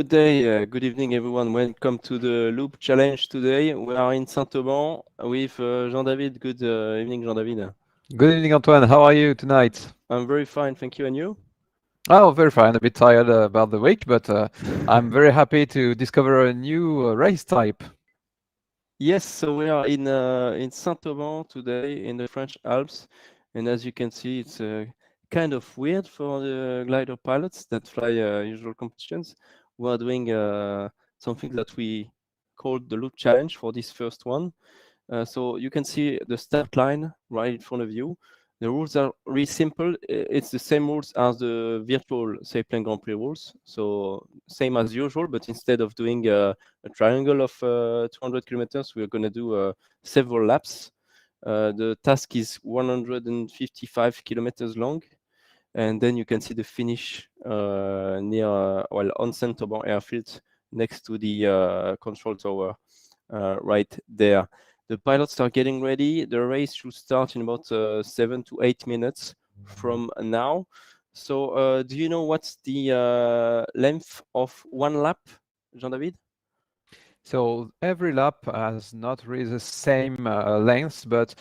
Good day, good evening, everyone. Welcome to the Loop Challenge today. We are in Saint-Auban with Jean-David. Good evening, Jean-David. Good evening, Antoine. How are you tonight? I'm very fine, thank you. And you? Oh, very fine. A bit tired about the week, but I'm very happy to discover a new race type. Yes, so we are in Saint-Auban today in the French Alps, and as you can see, it's kind of weird for the glider pilots that fly usual competitions. We are doing something that we called the Loop Challenge for this first one. So you can see the start line right in front of you. The rules are really simple. It's the same rules as the virtual Sailplane Grand Prix rules. So same as usual, but instead of doing a triangle of 200 kilometers, we're going to do several laps. The task is 155 kilometers long. And then you can see the finish near, on Saint-Auban airfield next to the control tower right there. The pilots are getting ready. The race should start in about 7 to 8 minutes from now. So do you know what's the length of one lap, Jean-David? So every lap has not really the same length, but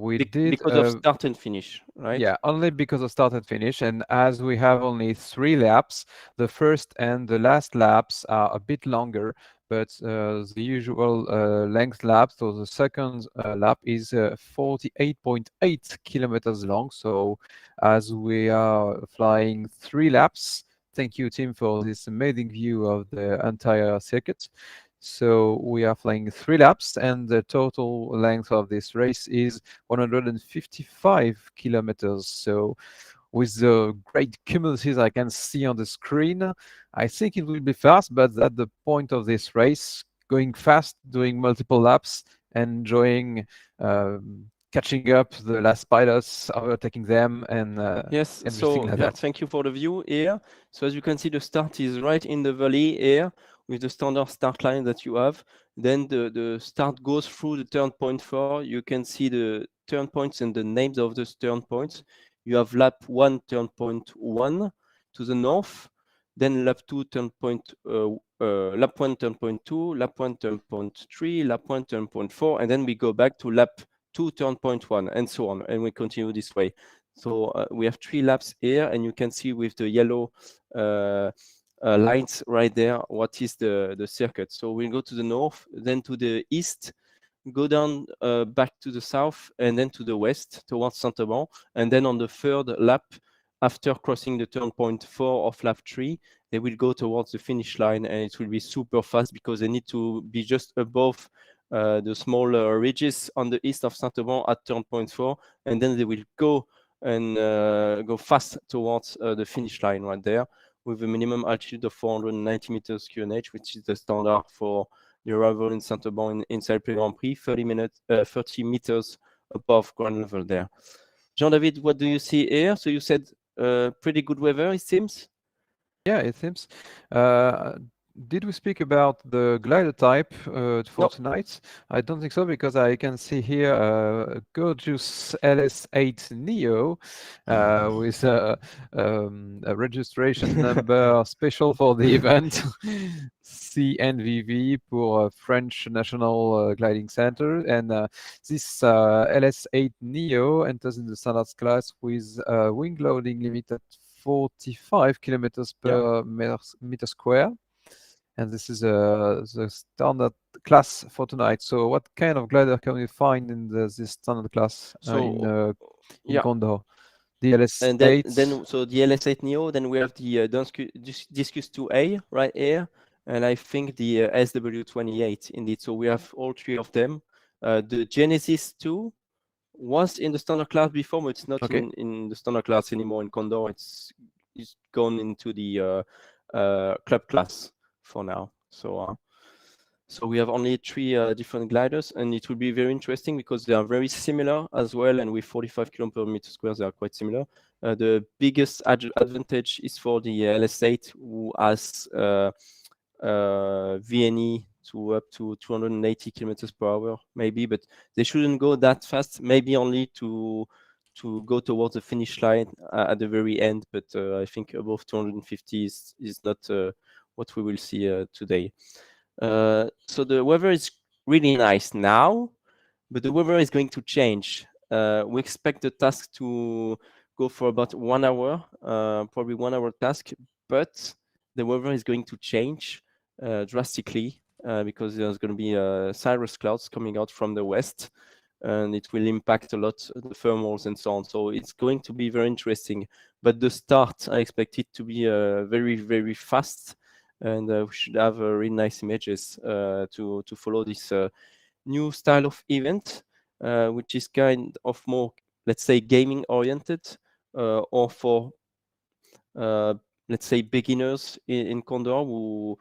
we did Because of start and finish, right? yeah, only because of start and finish. And as we have only 3 laps, the first and the last laps are a bit longer, but the usual length lap, so the second lap is 48.8 kilometers long. So as we are flying 3 laps, thank you, Tim, for this amazing view of the entire circuit. So we are flying 3 laps, and the total length of this race is 155 kilometers. So with the great cumuluses I can see on the screen, I think it will be fast, but at the point of this race, going fast, doing multiple laps, enjoying catching up the last pilots, overtaking them, and Yes, everything so like yeah, that. thank you for the view here. So as you can see, the start is right in the valley here with the standard start line that you have. Then the start goes through the turn point 4. You can see the turn points and the names of those turn points. You have lap 1, turn point 1 to the north. Then lap 2, lap 1, turn point 2, lap 1, turn point 3, lap 1, turn point 4. And then we go back to lap 2, turn point 1, and so on. And we continue this way. So we have 3 laps here, and you can see with the yellow lines right there what is the circuit. So we'll go to the north, then to the east, go down back to the south, and then to the west towards Saint-Auban. And then on the third lap, after crossing the turn point 4 of lap 3, they will go towards the finish line, and it will be super fast because they need to be just above the small ridges on the east of Saint-Auban at turn point 4, and then they will go and go fast towards the finish line right there with a minimum altitude of 490 meters QNH, which is the standard for the arrival in Saint-Auban in Sailplane Grand Prix, 30 meters above ground level there. Jean-David, what do you see here? So you said pretty good weather, it seems? Yeah, it seems. Did we speak about the glider type for No. tonight? I don't think so, because I can see here a gorgeous LS8 Neo with a registration number special for the event, CNVV for French National Gliding Center. And this LS8 Neo enters in the standards class with a wing loading limit at 45 kilometers per meter square. And this is the standard class for tonight. So what kind of glider can we find in this standard class in Yeah. Condor? The And LS8. so the LS8 Neo, then we have the Discus 2A right here, and I think the SW28 indeed. So we have all 3 of them. The Genesis 2 was in the standard class before, but it's not Okay. in the standard class anymore in Condor. It's gone into the club class for now. So we have only 3 different gliders, and it will be very interesting because they are very similar as well, and with 45 km per meter square, they are quite similar. The biggest advantage is for the LS8, who has VNE to up to 280 kilometers per hour, maybe, but they shouldn't go that fast. Maybe only to go towards the finish line at the very end, but I think above 250 is not what we will see today. So the weather is really nice now, but the weather is going to change. We expect the task to go for about 1 hour, probably 1 hour task, but the weather is going to change drastically because there's going to be cirrus clouds coming out from the west, and it will impact a lot the thermals and so on. So it's going to be very interesting. But the start, I expect it to be very, very fast, and we should have really nice images to follow this new style of event, which is kind of more, let's say, gaming oriented, or for let's say beginners in Condor who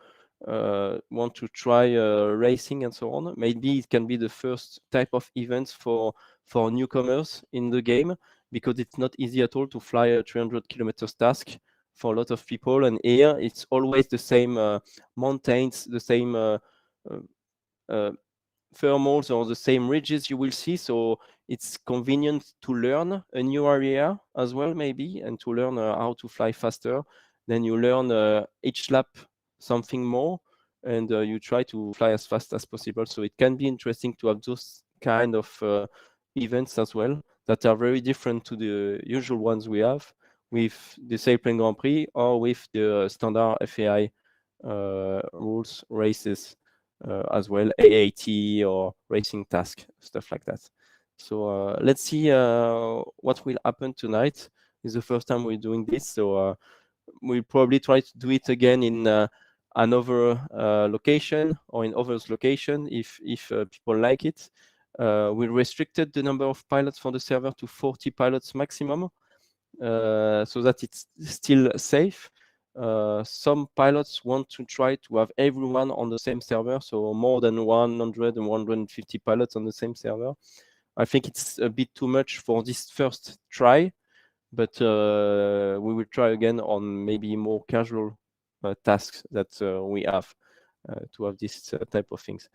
want to try racing and so on. Maybe it can be the first type of events for newcomers in the game, because it's not easy at all to fly a 300 kilometers task for a lot of people. And here it's always the same mountains, the same uh, uh, thermals or the same ridges you will see. So it's convenient to learn a new area as well, maybe, and to learn how to fly faster. Then you learn each lap something more, and you try to fly as fast as possible. So it can be interesting to have those kind of events as well, that are very different to the usual ones we have with the Sailplane Grand Prix or with the standard FAI rules races as well, AAT or racing task, stuff like that. So let's see what will happen tonight. It's the first time we're doing this, so we'll probably try to do it again in another location or in others location if people like it. We restricted the number of pilots for the server to 40 pilots maximum, so that it's still safe. Some pilots want to try to have everyone on the same server, so more than 100 and 150 pilots on the same server. I think it's a bit too much for this first try, but we will try again on maybe more casual tasks that we have to have this type of things.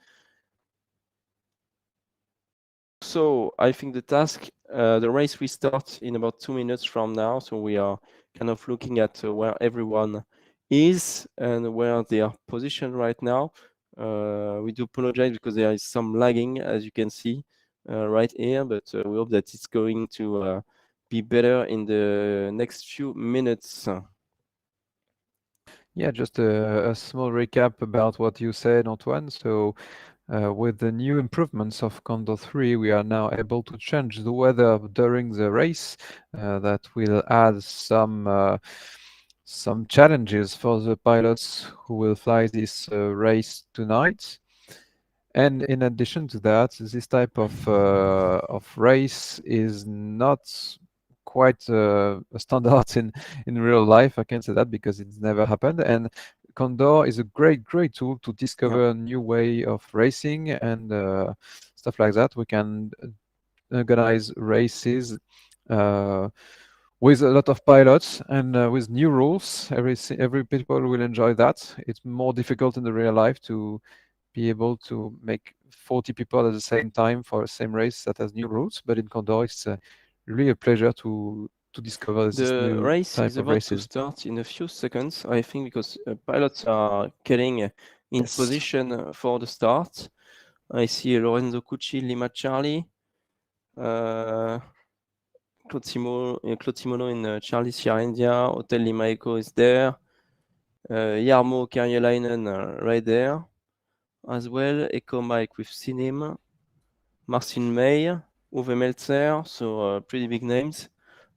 So I think the task, the race will start in about 2 minutes from now. So we are kind of looking at where everyone is and where they are positioned right now. We do apologize because there is some lagging, as you can see right here, but we hope that it's going to be better in the next few minutes. Yeah, just a small recap about what you said, Antoine. So with the new improvements of Condor 3, we are now able to change the weather during the race. That will add some challenges for the pilots who will fly this race tonight. And in addition to that, this type of race is not quite a standard in real life. I can say that because it's never happened. And Condor is a great tool to discover a new way of racing and stuff like that. We can organize races with a lot of pilots and with new rules. Every people will enjoy that. It's more difficult in the real life to be able to make 40 people at the same time for the same race that has new rules. But in Condor, it's really a pleasure to discover this The new race type is of about to races. start in a few seconds, I think, because pilots are getting in Yes. position for the start. I see Lorenzo Cucci, Lima Charlie, Claude Simono in Charlie Sierra India, Hotel Lima Echo is there, Jarmo Kärjäläinen right there as well, Echo Mike with Cinim, Marcin May, Uwe Meltzer, so pretty big names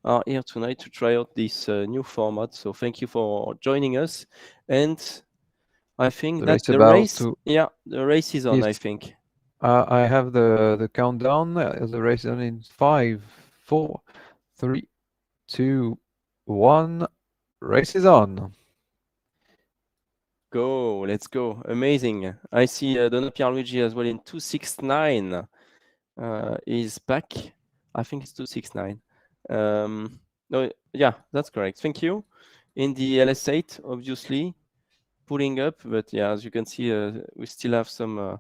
are here tonight to try out this new format. So thank you for joining us. And I think The that race the about race, to yeah, the race is on, I is think. I have the countdown. The race is on in 5, 4, 3, 2, 1. Race is on. Go, let's go. Amazing. I see Donna Pierluigi as well in 269 is back. I think it's 269. No, yeah, that's correct. Thank you. In the LS8, obviously, pulling up, but yeah, as you can see, we still have some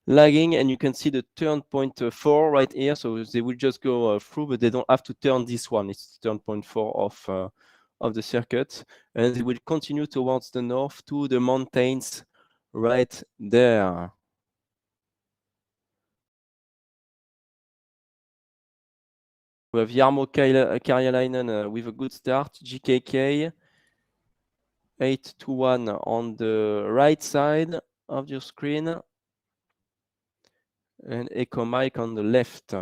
lagging, and you can see the turn point 4 right here. So they will just go through, but they don't have to turn this one. It's turn point 4 of the circuit, and they will continue towards the north to the mountains right there. We have Jarmo Karjalainen with a good start, GKK 8-1 on the right side of your screen, and Echo Mike on the left.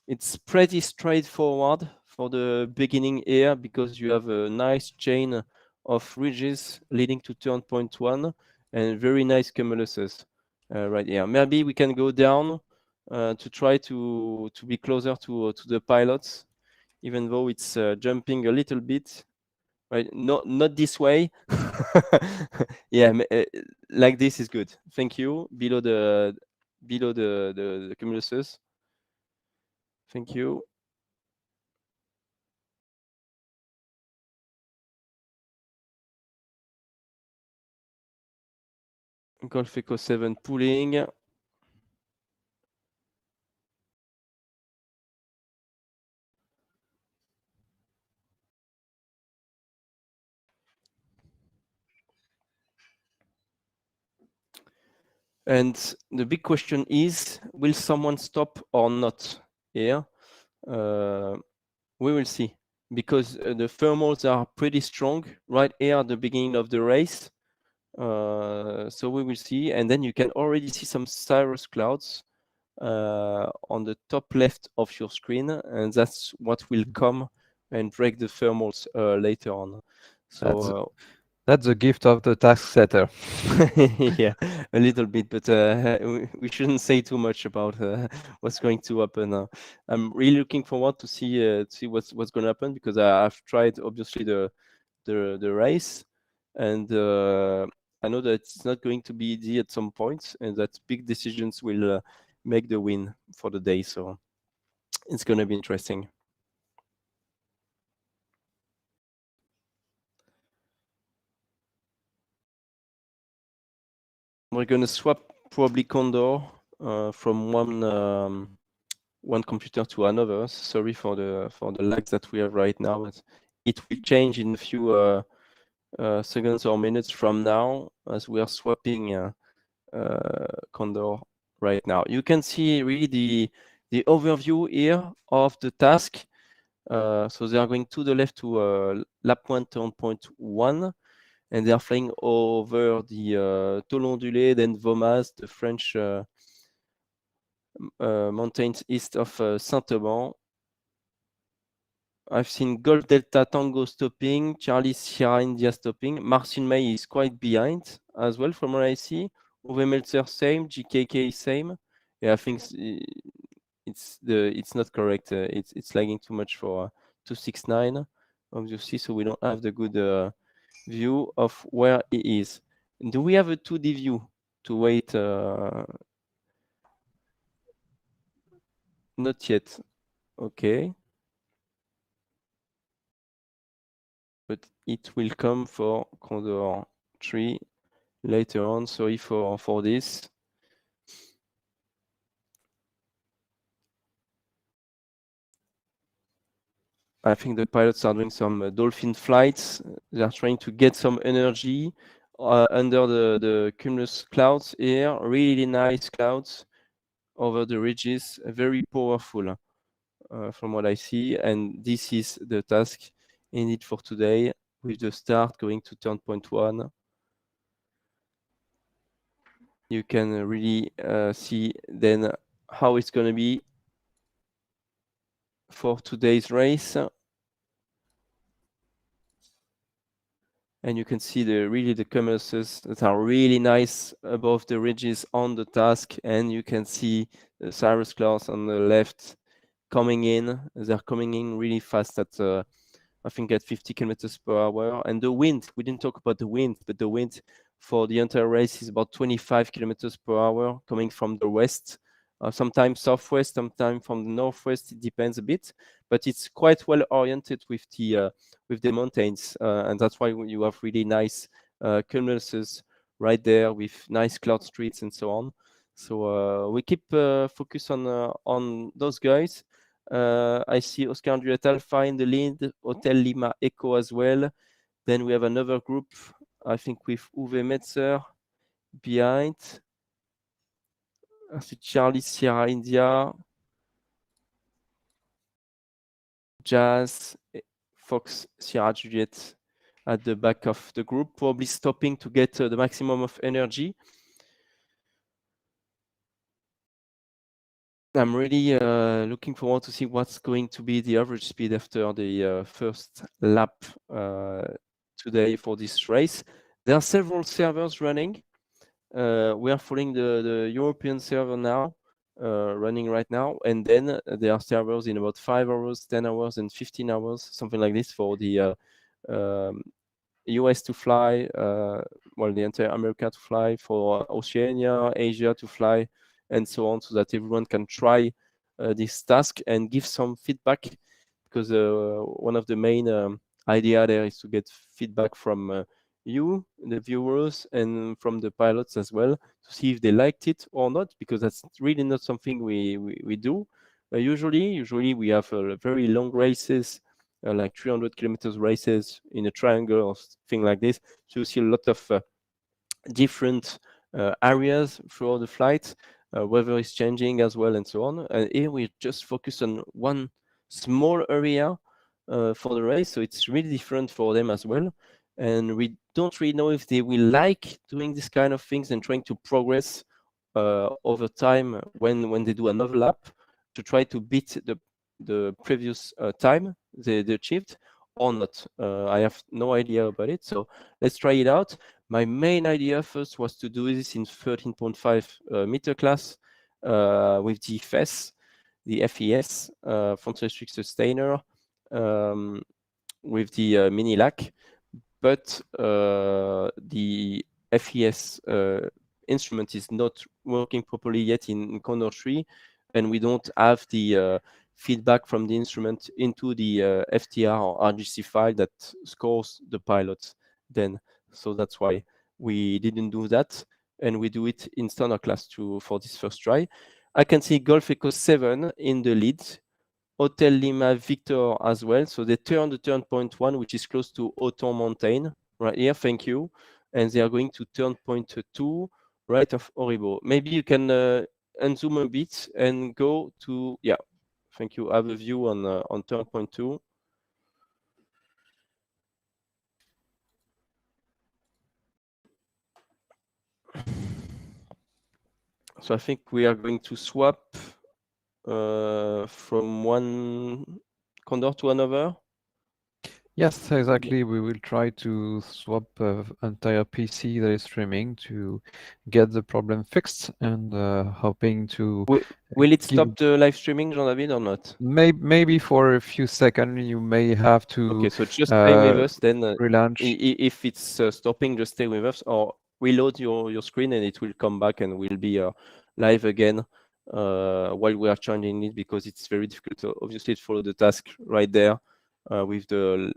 It's pretty straightforward for the beginning here because you have a nice chain of ridges leading to turn point 1 and very nice cumuluses right here. Maybe we can go down to try to be closer to the pilots, even though it's jumping a little bit. Right, not this way. Yeah, like this is good. Thank you. Below the cumuluses. Thank you. Golf Echo 7 pulling. And the big question is, will someone stop or not here? We will see, because the thermals are pretty strong right here at the beginning of the race. So we will see, and then you can already see some cirrus clouds on the top left of your screen, and that's what will come and break the thermals later on. So that's the gift of the task setter. yeah, a little bit, but we shouldn't say too much about what's going to happen. I'm really looking forward to see what's going to happen, because I've tried obviously the race, and I know that it's not going to be easy at some points, and that big decisions will make the win for the day. So it's going to be interesting. We're going to swap probably Condor from one computer to another. Sorry for the lag that we have right now, but it will change in a few seconds or minutes from now, as we are swapping Condor right now. You can see really the overview here of the task. So they are going to the left to lap 1, turn point 1, and they are flying over the Tol Ondulé, then Vaumas, the French mountains east of Saint-Auban. I've seen Golf Delta Tango stopping, Charlie Sierra India stopping. Marcin May is quite behind as well from what I see. Uwe Meltzer same, GKK same. Yeah, I think it's not correct. It's lagging too much for 269, obviously, so we don't have the good view of where he is. Do we have a 2D view to wait? Not yet. Okay. But it will come for Condor 3 later on. Sorry for this. I think the pilots are doing some dolphin flights. They are trying to get some energy under the cumulus clouds here. Really nice clouds over the ridges. Very powerful from what I see. And this is the task in it for today, with the start going to turn point 1. You can really see then how it's going to be for today's race. And you can see the cumuluses that are really nice above the ridges on the task, and you can see the cirrus clouds on the left coming in. They're coming in really fast at I think at 50 kilometers per hour. And the wind, we didn't talk about the wind, but the wind for the entire race is about 25 kilometers per hour coming from the west, sometimes southwest, sometimes from the northwest. It depends a bit, but it's quite well oriented with the mountains, and that's why you have really nice cumuluses right there with nice cloud streets and so on. So we keep focus on those guys. I see Oscar Juliet Alpha in the lead, Hotel Lima Echo as well. Then we have another group, I think, with Uwe Metzer behind. I see Charlie Sierra India, Jazz, Fox Sierra Juliet at the back of the group, probably stopping to get the maximum of energy. I'm really looking forward to see what's going to be the average speed after the first lap today for this race. There are several servers running. We are following the European server now, running right now, and then there are servers in about 5 hours, 10 hours, and 15 hours, something like this for the US to fly, well, the entire America to fly, for Oceania, Asia to fly, and so on, so that everyone can try this task and give some feedback, because one of the main idea there is to get feedback from you, the viewers, and from the pilots as well, to see if they liked it or not, because that's really not something we do. Usually we have very long races, like 300 kilometers races in a triangle or thing like this. So you see a lot of different areas throughout the flight. Weather is changing as well, and so on. And here we just focus on one small area for the race, so it's really different for them as well. And we don't really know if they will like doing this kind of things and trying to progress over time when they do another lap, to try to beat the previous time they achieved or not. I have no idea about it, so let's try it out. My main idea first was to do this in 13.5 meter class with the FES, front restrict sustainer, with the mini lac, but the FES instrument is not working properly yet in Condor 3, and we don't have the feedback from the instrument into the FTR or RGC file that scores the pilot then. So that's why we didn't do that, and we do it in standard class 2 for this first try. I can see Golf Echo 7 in the lead, Hotel Lima Victor as well. So they turn the turn point 1, which is close to Auton Mountain, right here. Thank you. And they are going to turn point 2, right of Oribo. Maybe you can unzoom a bit and go to, yeah, thank you. I have a view on turn point 2. So I think we are going to swap from one Condor to another. Yes, exactly. We will try to swap entire PC that is streaming to get the problem fixed, and hoping to Will it give. stop the live streaming, Jean-David, or not? Maybe for a few seconds you may have to Okay, so just stay with us then. relaunch. If it's stopping, just stay with us, or reload your screen and it will come back and we'll be live again while we are changing it, because it's very difficult to obviously follow the task right there with the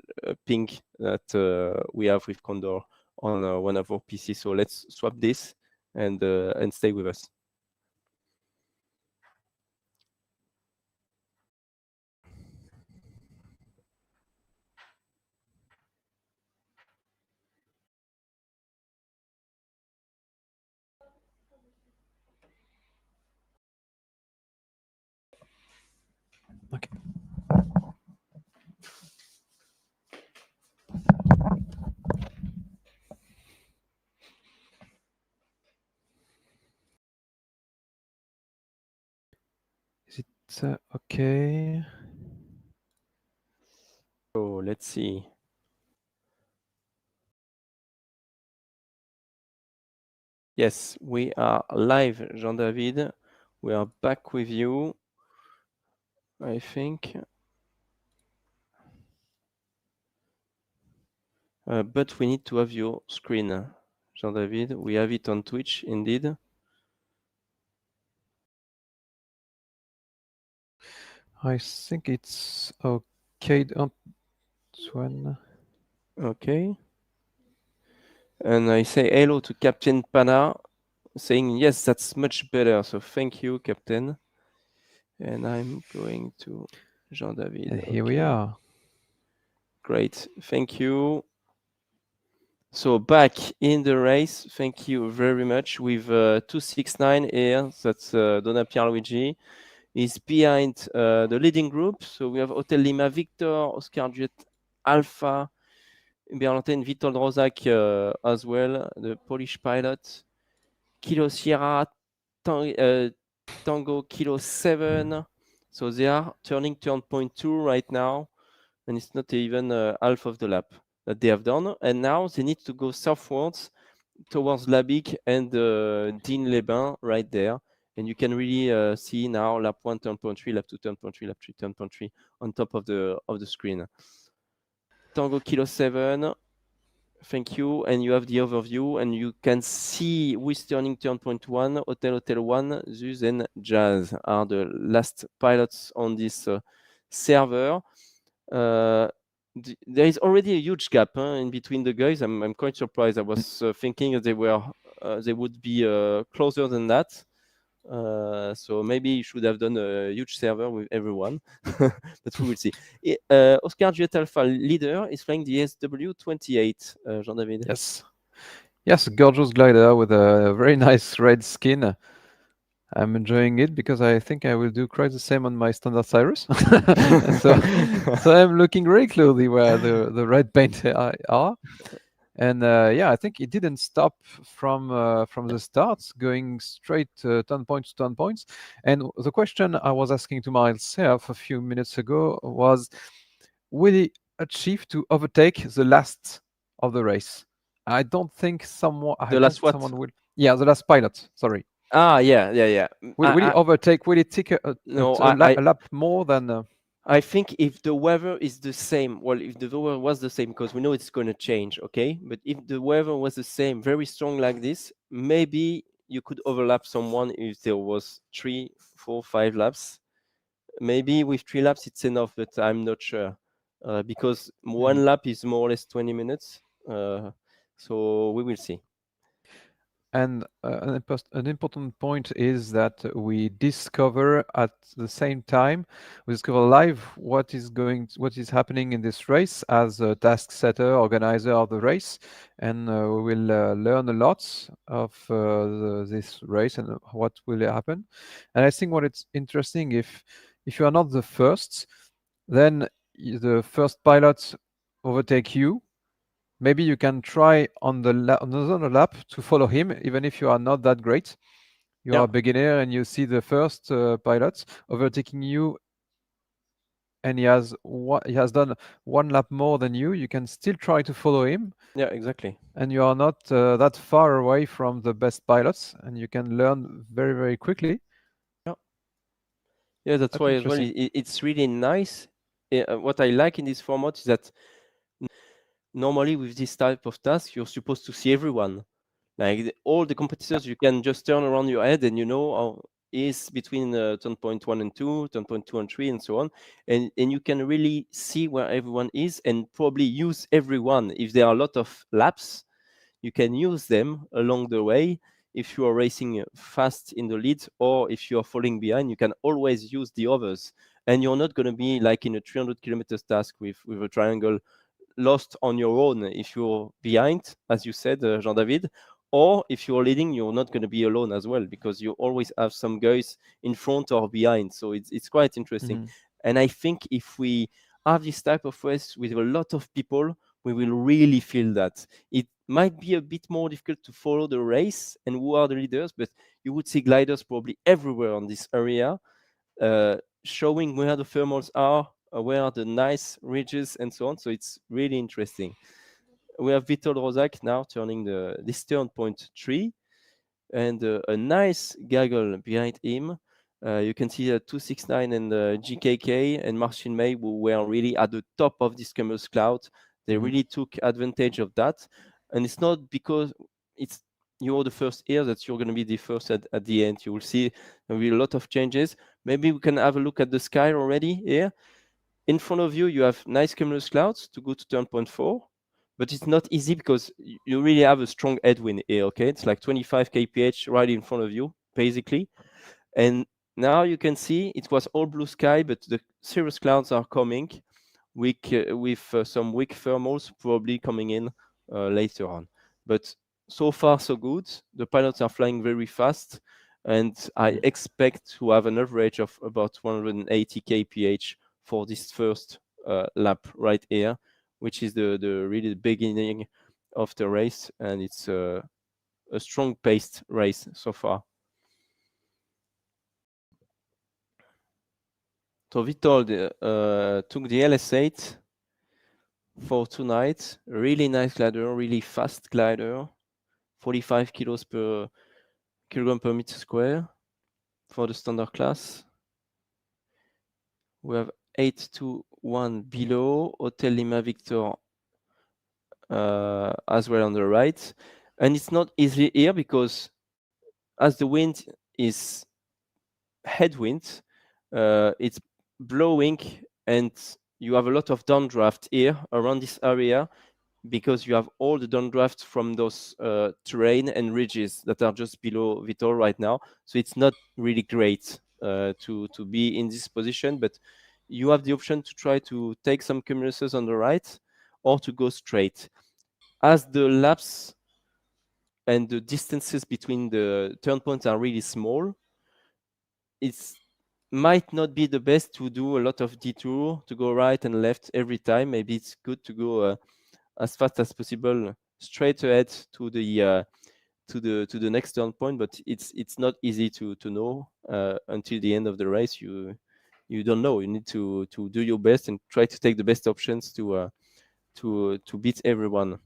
ping that we have with Condor on one of our PCs. So let's swap this and stay with us. Okay. Is it okay? So let's see. Yes, we are live, Jean-David. We are back with you, I think. But we need to have your screen, Jean-David. We have it on Twitch, indeed. I think it's okay, Antoine. Okay. And I say hello to Captain Pana, saying, yes, that's much better. So thank you, Captain. And I'm going to Jean-David. And here we Okay, are. great. Thank you. So back in the race, thank you very much. With 269 here, that's Donna Pierluigi. Is behind the leading group. So we have Hotel Lima Victor, Oscar Juliet Alpha, Berlantin Vitold Rozak as well, the Polish pilot. Kilo Sierra, Tango Kilo 7. So they are turning turn point 2 right now, and it's not even half of the lap that they have done. And now they need to go southwards towards Labic and Dean Les right there. And you can really see now lap 1, turn point 3, lap 2, turn point 3, lap 3, turn point 3 on top of the screen. Tango Kilo 7, thank you. And you have the overview, and you can see with turning turn point 1, Hotel 1, Zuz and Jazz are the last pilots on this server. There is already a huge gap in between the guys. I'm quite surprised. I was thinking that they would be closer than that. So maybe you should have done a huge server with everyone, but we will see. Oscar Juliet Alpha leader is flying the SW28, Jean-David. Yes. Yes, gorgeous glider with a very nice red skin. I'm enjoying it because I think I will do quite the same on my standard Cyrus. so, so I'm looking very closely where the red paint are. And yeah, I think it didn't stop from the start, going straight 10 points to 10 points. And the question I was asking to myself a few minutes ago was, will he achieve to overtake the last of the race? I don't think someone. I The don't last think what? someone will. Yeah, the last pilot. Sorry. Yeah. Will he overtake? Will he take No, a lap more than? I think if the weather is the same, well, if the weather was the same, because we know it's going to change, okay? But if the weather was the same, very strong like this, maybe you could overlap someone if there was 3, 4, 5 laps. Maybe with 3 laps it's enough, but I'm not sure because one lap is more or less 20 minutes. So we will see. And an important point is that we discover at the same time, we discover live what is happening in this race as a task setter, organizer of the race, and we will learn a lot of this race and what will happen. And I think what it's interesting, if you are not the first, then the first pilot overtake you. Maybe you can try on another lap to follow him, even if you are not that great. You are Yeah, a beginner and you see the first pilot overtaking you, and he has done one lap more than you. You can still try to follow him, yeah, exactly. and you are not that far away from the best pilots, and you can learn very, very quickly. Yeah, yeah, that's That's why as well. interesting. It's really nice. What I like in this format is that normally with this type of task, you're supposed to see everyone. Like all the Yeah. competitors, you can just turn around your head and you know how is between turn point 1 and 2, turn point 2 and 3, and so on. And you can really see where everyone is and probably use everyone. If there are a lot of laps, you can use them along the way. If you are racing fast in the lead or if you are falling behind, you can always use the others. And you're not going to be like in a 300 kilometers task with a triangle lost on your own if you're behind, as you said, Jean-David, or if you're leading, you're not going to be alone as well because you always have some guys in front or behind. So it's quite interesting. Mhm. And I think if we have this type of race with a lot of people, we will really feel that. It might be a bit more difficult to follow the race and who are the leaders, but you would see gliders probably everywhere on this area showing where the thermals are, where are the nice ridges, and so on. So it's really interesting. We have Vitold Rozak now turning this turn point 3, and a nice gaggle behind him. You can see 269 and GKK and Marcin May, who were really at the top of this Camel's Cloud. They Mhm. really took advantage of that. And it's not because it's you're the first here that you're going to be the first at the end. You will see there will be a lot of changes. Maybe we can have a look at the sky already here. In front of you, you have nice cumulus clouds to go to turn point 4, but it's not easy because you really have a strong headwind here, okay? It's like 25 kph right in front of you, basically. And Now you can see it was all blue sky, but the cirrus clouds are coming with some weak thermals probably coming in later on. But so far so good. The pilots are flying very fast, and I expect to have an average of about 180 kph for this first lap right here, which is the really beginning of the race, and it's a strong paced race so far. So Vitold took the LS8 for tonight. Really nice glider, really fast glider, 45 kilos per kilogram per meter square for the standard class. We have 821 below, Hotel Lima Victor as well on the right. And it's not easy here because as the wind is headwind, it's blowing and you have a lot of downdraft here around this area because you have all the downdrafts from those terrain and ridges that are just below Vitor right now. So it's not really great to be in this position, but you have the option to try to take some cumuluses on the right or to go straight. As the laps and the distances between the turn points are really small, it's might not be the best to do a lot of detour to go right and left every time. Maybe it's good to go as fast as possible straight ahead to the next turn point, but it's not easy to know until the end of the race. You don't know. You need to do your best and try to take the best options to beat everyone.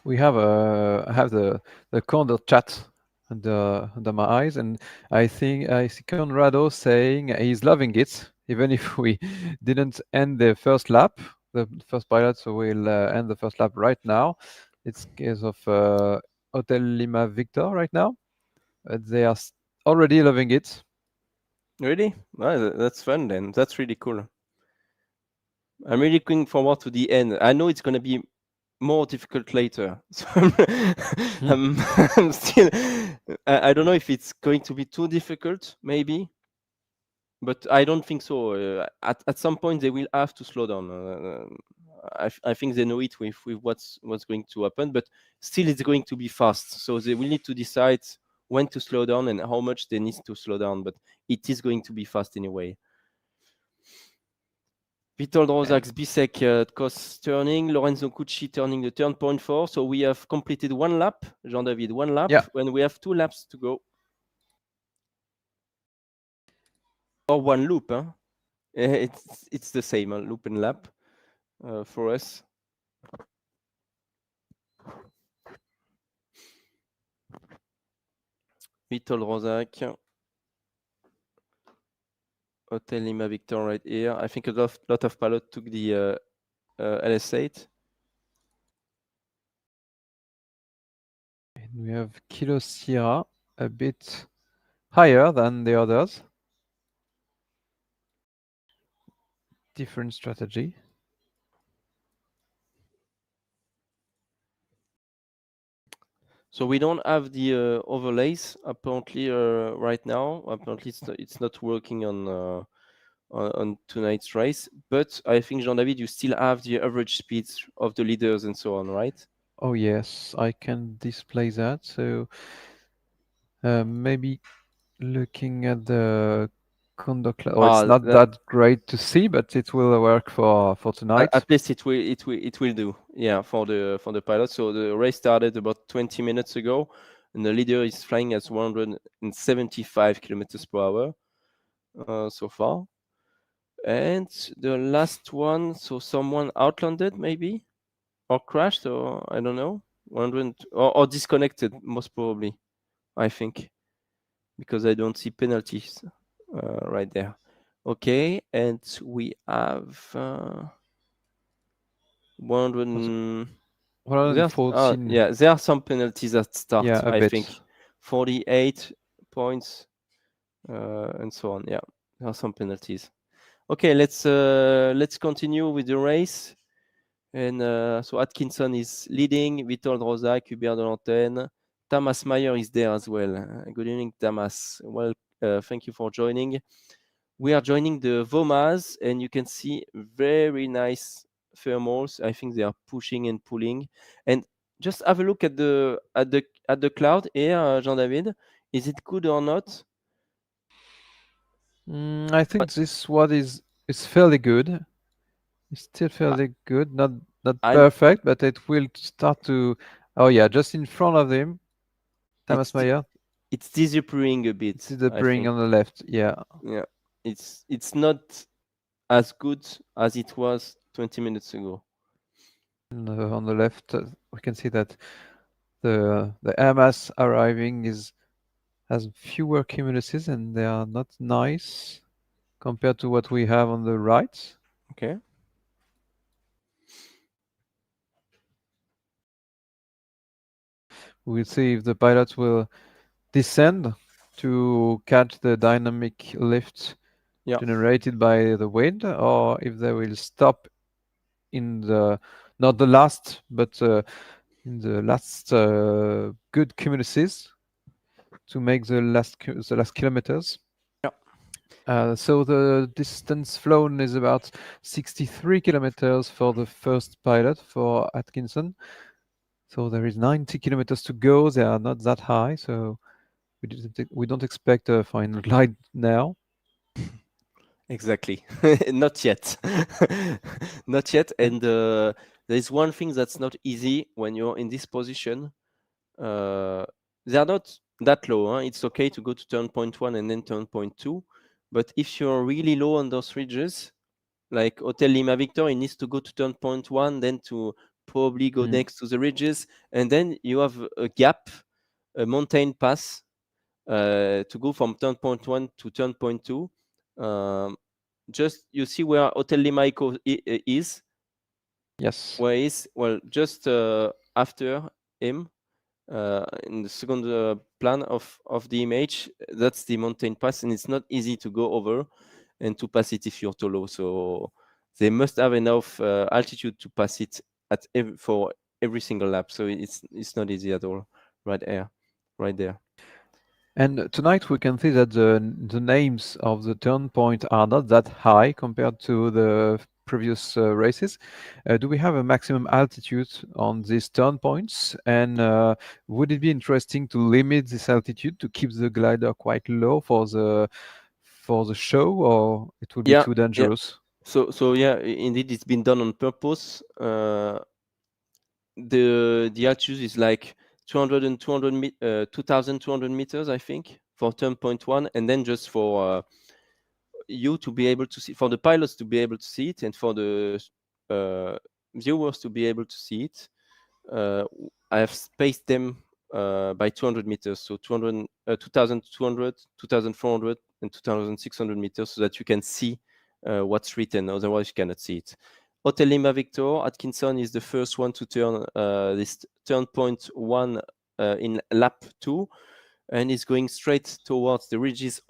We have I have the Condor chat under my eyes, and I think I see Conrado saying he's loving it, even if we didn't end the first lap. The first pilots will end the first lap right now. It's case of Hotel Lima Victor right now. They are already loving it. Really? Well, that's fun then. That's really cool. I'm really looking forward to the end. I know it's going to be more difficult later. So I'm, I'm still, I don't know if it's going to be too difficult, maybe, but I don't think so. At some point, they will have to slow down. I think they know it with what's going to happen, but still, it's going to be fast. So they will need to decide when to slow down and how much they need to slow down. But it is going to be fast anyway. Witold Rozak's Bisek cost turning, Lorenzo Cucci turning the turn point 4. So we have completed one lap, Jean-David, one lap, Yeah. when we have 2 laps to go. Or one loop, huh? It's the same, loop and lap for us. Witold Rozak, Hotel Lima Victor right here. I think a lot of pilots took the LS8. And we have Kilo Sierra a bit higher than the others. Different strategy. So we don't have the overlays apparently right now. Apparently it's not working on tonight's race. But I think, Jean-David, you still have the average speeds of the leaders and so on, right? Oh yes, I can display that. So maybe looking at the conduct. Oh, it's not that great to see, but it will work for tonight. At least it will do. Yeah, for the pilot. So the race started about 20 minutes ago, and the leader is flying at 175 kilometers per hour so far. And the last one, so someone outlanded maybe, or crashed, or I don't know, 100 or disconnected most probably, I think, because I don't see penalties right there. Okay, and we have 100. 114. Yeah, there are some penalties at start. Yeah, a I bit. think 48 points and so on. Yeah, there are some penalties. Okay, let's continue with the race. And so Atkinson is leading. Witold Rozak, Hubert de Lantenne. Tamas Meyer is there as well. Good evening, Tamas. Well, thank you for joining. We are joining the Vomas, and you can see very nice thermals. I think they are pushing and pulling. And just have a look at the cloud here, Jean David. Is it good or not? I think this one is fairly good. It's still I, fairly good, not I'm. perfect, but it will start to. Oh yeah, just in front of him, Thomas It's di- Meyer. it's disappearing a It's bit. the I bring think. on the left. Yeah, Yeah, it's not as good as it was 20 minutes ago. and, on the left, we can see that the air mass arriving is has fewer cumuluses, and they are not nice compared to what we have on the right. Okay. We'll see if the pilots will descend to catch the dynamic lift Yeah. generated by the wind, or if they will stop in the not the last, but in the last good cumuluses to make the last kilometers. Yeah. So the distance flown is about 63 kilometers for the first pilot for Atkinson. So there is 90 kilometers to go. They are not that high, so we don't expect a final glide now. Exactly. Not yet. Not yet. And And there is one thing that's not easy when you're in this position. Uh, they are not that low. Huh? It's okay to go to turn point one and then turn point two. But if you're really low on those ridges, like Hotel Lima Victor, it needs to go to turn point one, then to probably go mm, next to the ridges. And then you have a gap, a mountain pass to go from turn point one to turn point two. Um, just you see where Hotel Lima Eco is, yes. where is well just after him in the second plan of the image. That's the mountain pass, and it's not easy to go over and to pass it if you're too low. So they must have enough altitude to pass it for every single lap. So it's not easy at all. Right there. And tonight we can see that the names of the turn point are not that high compared to the previous races. Do we have a maximum altitude on these turn points? And would it be interesting to limit this altitude to keep the glider quite low for the show, or it would be Yeah, too yeah. dangerous? So yeah, indeed, it's been done on purpose. The altitude is like 200 and 2,200 meters, I think, for turn point one, and then just for you to be able to see, for the pilots to be able to see it, and for the uh, viewers to be able to see it. I have spaced them by 200 meters, so 200, 2,200, 2,400, and 2,600 meters, so that you can see what's written. Otherwise, you cannot see it. Hotel Lima Victor Atkinson is the first one to turn this turn point one in lap two, and is going straight towards the ridges,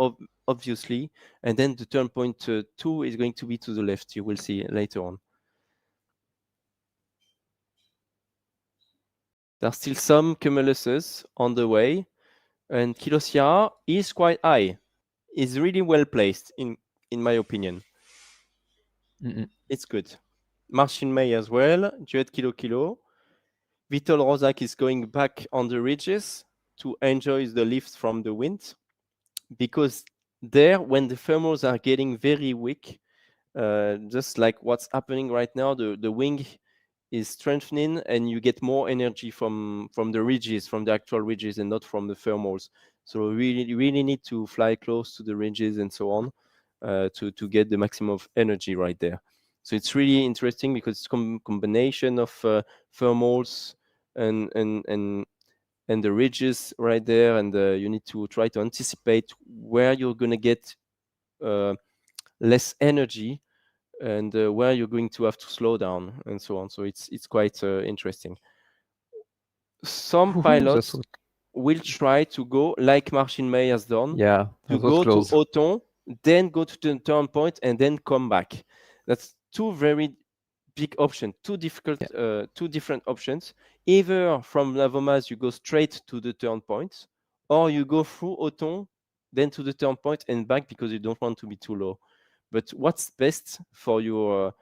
obviously. And then the turn point two is going to be to the left. You will see later on. There are still some cumuluses on the way, and Kilo Sierra is quite high. Is really well placed in my opinion. Mm-mm. It's good. Marcin May as well. Duet Kilo Kilo. Vitol Rozak is going back on the ridges to enjoy the lift from the wind, because there, when the thermals are getting very weak, just like what's happening right now, the wing is strengthening, and you get more energy from the ridges, from the actual ridges, and not from the thermals. So you really need to fly close to the ridges and so on to get the maximum of energy right there. So it's really interesting because it's combination of thermals and and and and the ridges right there, and you need to try to anticipate where you're going to get uh, less energy, and where you're going to have to slow down and so on. So it's quite interesting. Some Woohoo, pilots will try to go like Marcin May has done, yeah, to that was go to close. Auton, then go to the turn point, and then come back. That's two very big options, Yeah. two different options. Either from Lavomas you go straight to the turn point, or you go through Auton then to the turn point and back because you don't want to be too low. But what's best for your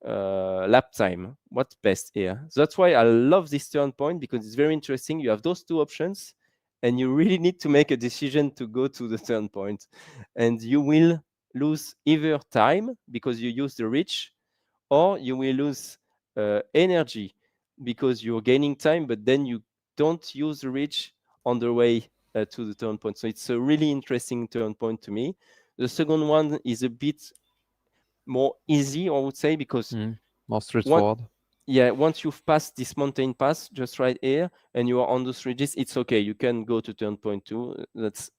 lap time? What's best here? That's why I love this turn point because it's very interesting. You have those two options, and you really need to make a decision to go to the turn point, and you will lose either time because you use the reach, or you will lose energy because you're gaining time, but then you don't use the reach on the way to the turn point. So it's a really interesting turn point to me. The second one is a bit more easy, I would say, because More one, straightforward. yeah, once you've passed this mountain pass just right here and you are on those ridges, it's okay. You can go to turn point two. That's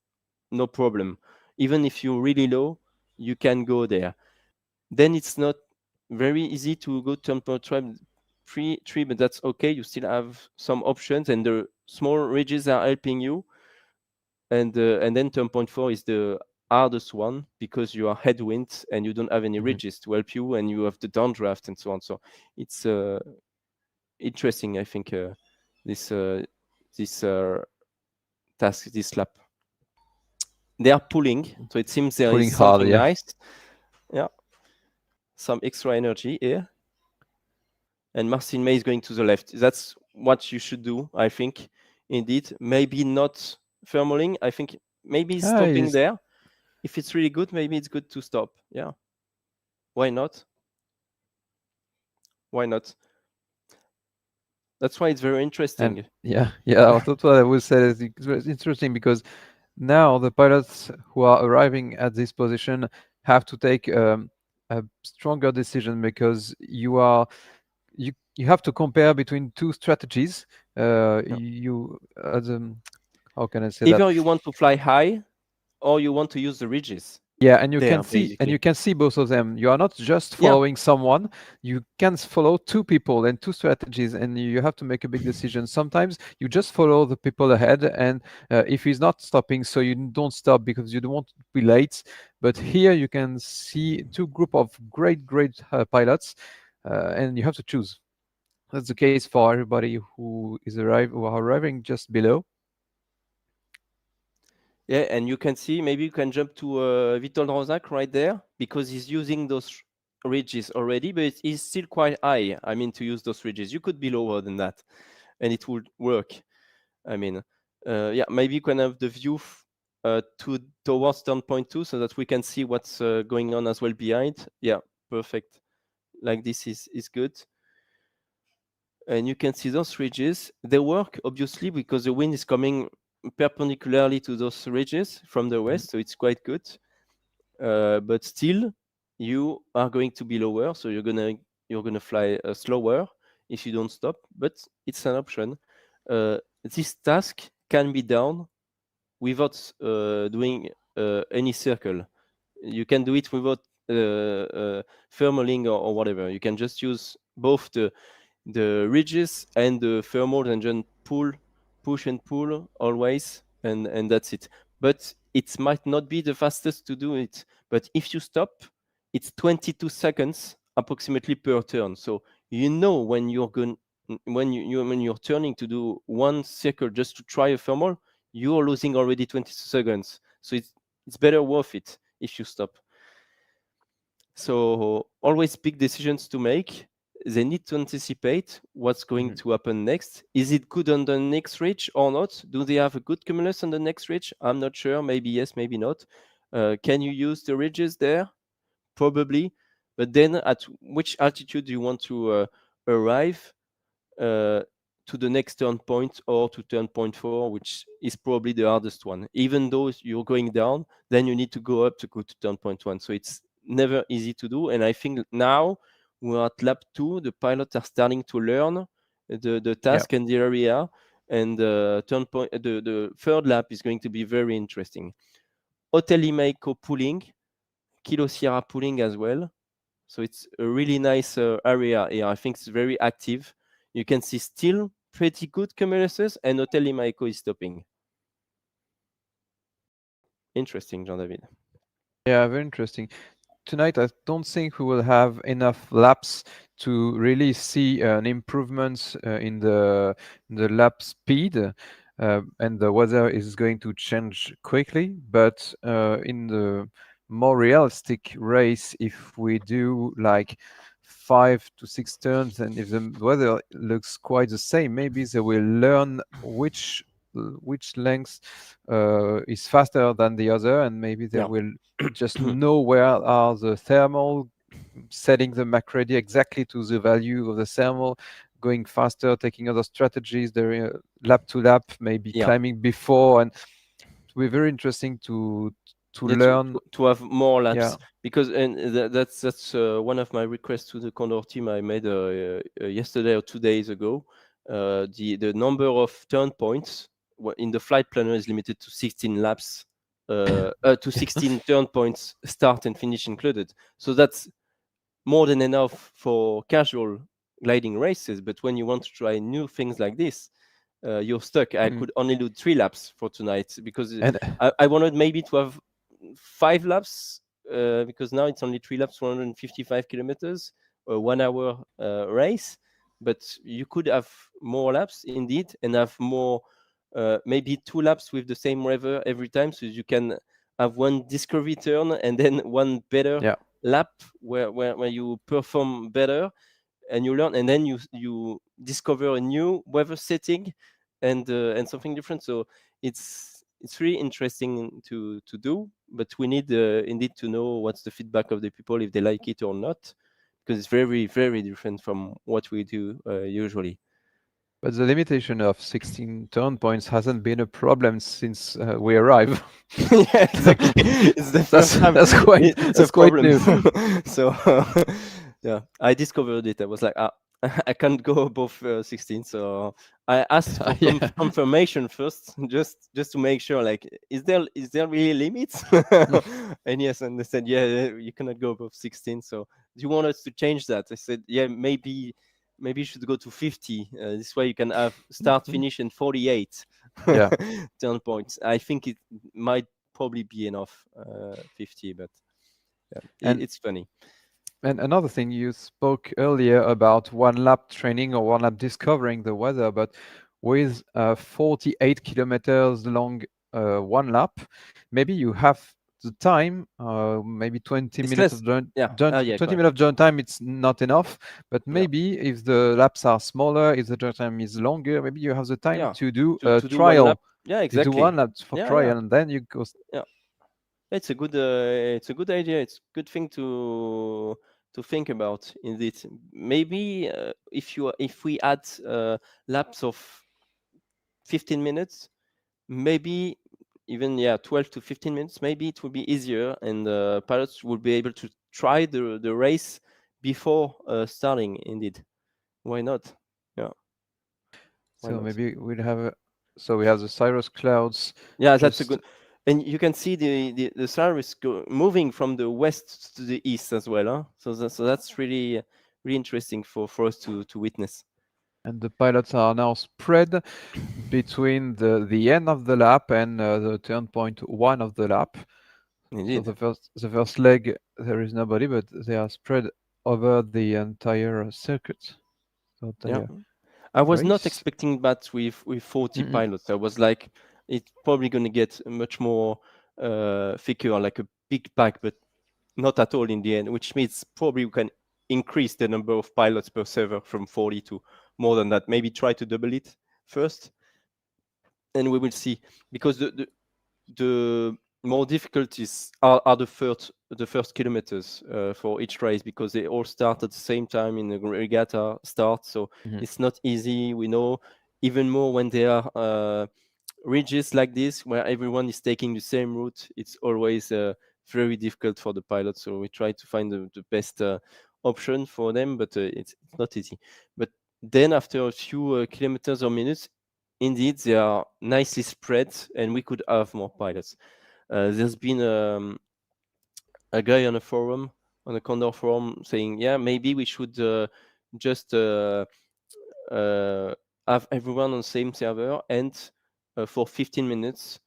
no problem. Even if you're really low, you can go there. Then it's not very easy to go turn point three, but that's okay. You still have some options, and the small ridges are helping you. And then turn point four is the hardest one because you are headwind and you don't have any ridges to help you, and you have the downdraft and so on. So it's interesting, I think, this this task, this lap. They are pulling, so it seems there is Pulling hard, something yeah. nice. Yeah, some extra energy here. And Marcin May is going to the left. That's what you should do, I think. Indeed, maybe not thermaling. I think maybe stopping He's there. If it's really good, maybe it's good to stop. Yeah, why not? Why not? That's why it's very and interesting. yeah, that's what I would say. It's interesting because now the pilots who are arriving at this position have to take a stronger decision because you have to compare between two strategies. Yeah. You how can I say that? Either you want to fly high or you want to use the ridges Yeah, and there, basically. you can see both of them. You are not just Yeah, following someone. You can follow two people and two strategies, and you have to make a big decision. Sometimes you just follow the people ahead, and if he's not stopping, so you don't stop because you don't want to be late. But here you can see two group of great pilots, and you have to choose. That's the case for everybody who are arriving just below. yeah, and you can see maybe you can jump to Vitol Rozak right there because he's using those ridges already, but he's still quite high. I mean, to use those ridges, you could be lower than that, and it would work. I mean, yeah, maybe you can have the view towards turn point two so that we can see what's going on as well behind. Yeah, perfect. Like this is good. And you can see those ridges. They work obviously because the wind is coming perpendicularly to those ridges from the west, so it's quite good. But still, you are going to be lower, so you're gonna fly slower if you don't stop. But it's an option. This task can be done without doing any circle. You can do it without thermaling or whatever. You can just use both the ridges and the thermal and then push and pull always, and that's it. But it might not be the fastest to do it. But if you stop, it's 22 seconds approximately per turn. So you know when you're going when you're turning to do one circle just to try a thermal, you're losing already 20 seconds. So it's better worth it if you stop. So always big decisions to make. They need to anticipate what's going to happen next. Is it good on the next ridge or not? Do they have a good cumulus on the next ridge? I'm not sure. Maybe yes, maybe not. Can you use the ridges there? Probably. But then at which altitude do you want to arrive to the next turn point or to turn point four, which is probably the hardest one? Even though you're going down, then you need to go up to go to turn point one. So it's never easy to do. And I think now we're at lap two. The pilots are starting to learn the Yeah. task and the area. And turn point, the third lap is going to be very interesting. Hotel Imaico pulling, Kilo Sierra pulling as well. So it's a really nice area here. I think it's very active. You can see still pretty good cumuluses, and Hotel Imaico is stopping. Interesting, Jean-David. Yeah, very interesting. Tonight, I don't think we will have enough laps to really see an improvement in the lap speed. and the weather is going to change quickly. But in the more realistic race, if we do like 5 to 6 turns, and if the weather looks quite the same, maybe they will learn which length is faster than the other, and maybe they Yeah. will just know where are the thermal, setting the MACready exactly to the value of the thermal, going faster, taking other strategies, the lap to lap, maybe Yeah. climbing before, and it will be very interesting to Yeah, learn. to have more Yeah, laps, because that's one of my requests to the Condor team I made yesterday or 2 days ago. The number of turn points in the flight planner is limited to 16 laps, to 16 turn points, start and finish included. So that's more than enough for casual gliding races. But when you want to try new things like this, you're stuck. I mm. could only do 3 laps for tonight, because And I wanted maybe to have 5 laps, because now it's only 3 laps, 155 kilometers, a 1 hour race. But you could have more laps indeed, and have more, maybe 2 laps with the same river every time, so you can have one discovery turn and then one better yeah, lap where you perform better, and you learn, and then you discover a new weather setting, and something different. So it's really interesting to do, but we need indeed to know what's the feedback of the people, if they like it or not, because it's very, very different from what we do usually. but the limitation of 16 turn points hasn't been a problem since we arrive. Yeah, exactly. It's the that's first time that's quite it's a that's quite problem. new. So yeah, I discovered it. I was like, I can't go above 16. So I asked for Yeah. confirmation first, just to make sure. Like, is there really limits? And yes, and they said, yeah, you cannot go above 16. So do you want us to change that? I said, yeah, maybe you should go to 50. This way you can have start, finish, and 48 Yeah. turn points. I think it might probably be enough, 50, but yeah, And it's funny. And another thing, you spoke earlier about one lap training or one lap discovering the weather, but with 48 kilometers long one lap, maybe you have the time, maybe 20 It's minutes less. of Yeah. Yeah, 20 correct. minutes of joint time, it's not enough. But Yeah. maybe if the laps are smaller, if the joint time is longer, maybe you have the time Yeah. to do a To do one lap. trial. Yeah, You do one exactly. lap for Yeah, yeah, trial, and then you go. yeah. It's a good idea. It's a good thing to think about indeed. Maybe if we add laps of 15 minutes, maybe even, yeah, 12 to 15 minutes, maybe it will be easier, and pilots will be able to try the race before starting indeed. Why not? Yeah, why So not? maybe we'll have a. So we have the cirrus clouds Yeah, that's a just. good. And you can see the sun is moving from the west to the east as well, huh? So that's really interesting for us to witness. And the pilots are now spread between the end of the lap and the turn point one of the lap. So Indeed. the first leg there is nobody, but they are spread over the entire circuit, the Yeah. entire I was not race. expecting that with 40 Mm-mm. pilots. I was like, it's probably going to get much more thicker, like a big pack, but not at all in the end, which means probably we can increase the number of pilots per server from 40 to more than that. Maybe try to double it first, and we will see. Because the more difficulties are the first kilometers for each race, because they all start at the same time in the regatta start. So Mhm. it's not easy. We know, even more when there are ridges like this where everyone is taking the same route. It's always very difficult for the pilots. So we try to find the best option for them, but it's not easy. But then after a few kilometers or minutes, indeed they are nicely spread, and we could have more pilots. There's been a guy on a forum, on a Condor forum, saying, yeah, maybe we should just uh, have everyone on the same server, and for 15 minutes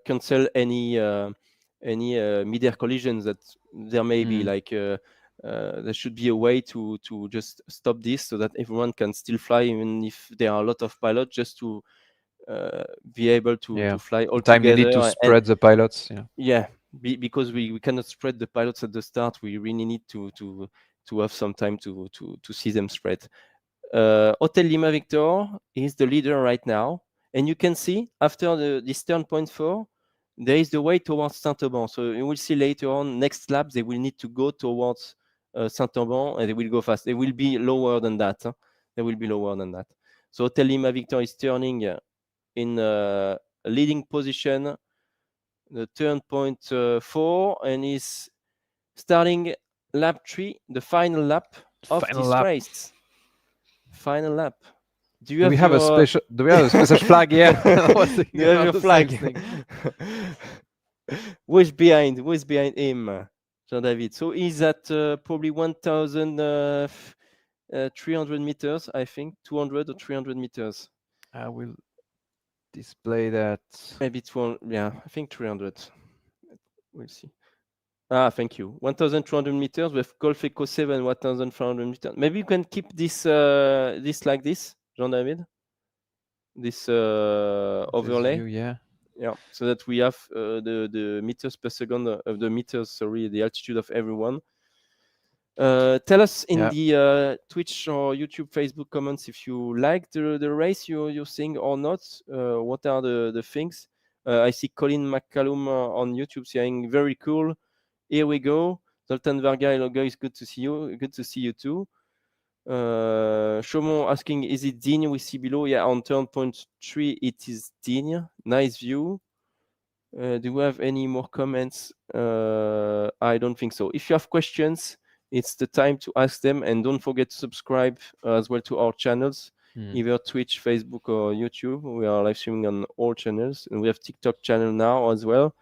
cancel any mid-air collisions that there may be. Mm. Like, there should be a way to just stop this, so that everyone can still fly, even if there are a lot of pilots, just to be able to fly all The time needed to together. And spread the pilots. Yeah. yeah, because we cannot spread the pilots at the start. We really need to have some time to see them spread. Hotel Lima Victor is the leader right now, and you can see after this turn point 4, there is the way towards Saint-Auban. So you will see later on, next lap, they will need to go towards Saint-Auban, and they will go fast. They will be lower than that. Huh? They will be lower than that. So Hotel Lima Victor is turning in a leading position, the turn point 4, and is starting lap 3, the final lap of Final this lap. race. Final lap. Do you Do we have have a your special? Do we have a special flag? Yeah, I was do thinking you have about your the same flag? thing. Who's behind? Who's behind him, Jean David? So he's at probably 1,300 meters, I think, 200 or 300 meters. I will display that. Maybe 200. Yeah, I think 300. We'll see. Ah, thank you. 1,200 meters with Golf Eco 7, 1,400 meters. Maybe you can keep this like this, Jean David. This This overlay. view, yeah. Yeah, so that we have the meters per second of the meters, sorry, the altitude of everyone. Tell us in the Twitch or YouTube, Facebook comments if you like the race you're seeing or not. What are the things? I see Colin McCallum on YouTube saying very cool. Here we go. Zoltan Varga, hello guys, good to see you. Good to see you too. Chaumont asking, is it Digne we see below? Yeah, on turn point 3, it is Digne. Nice view. Do we have any more comments? I don't think so. If you have questions, it's the time to ask them, and don't forget to subscribe as well to our channels, either Twitch, Facebook, or YouTube. We are live streaming on all channels, and we have TikTok channel now as well.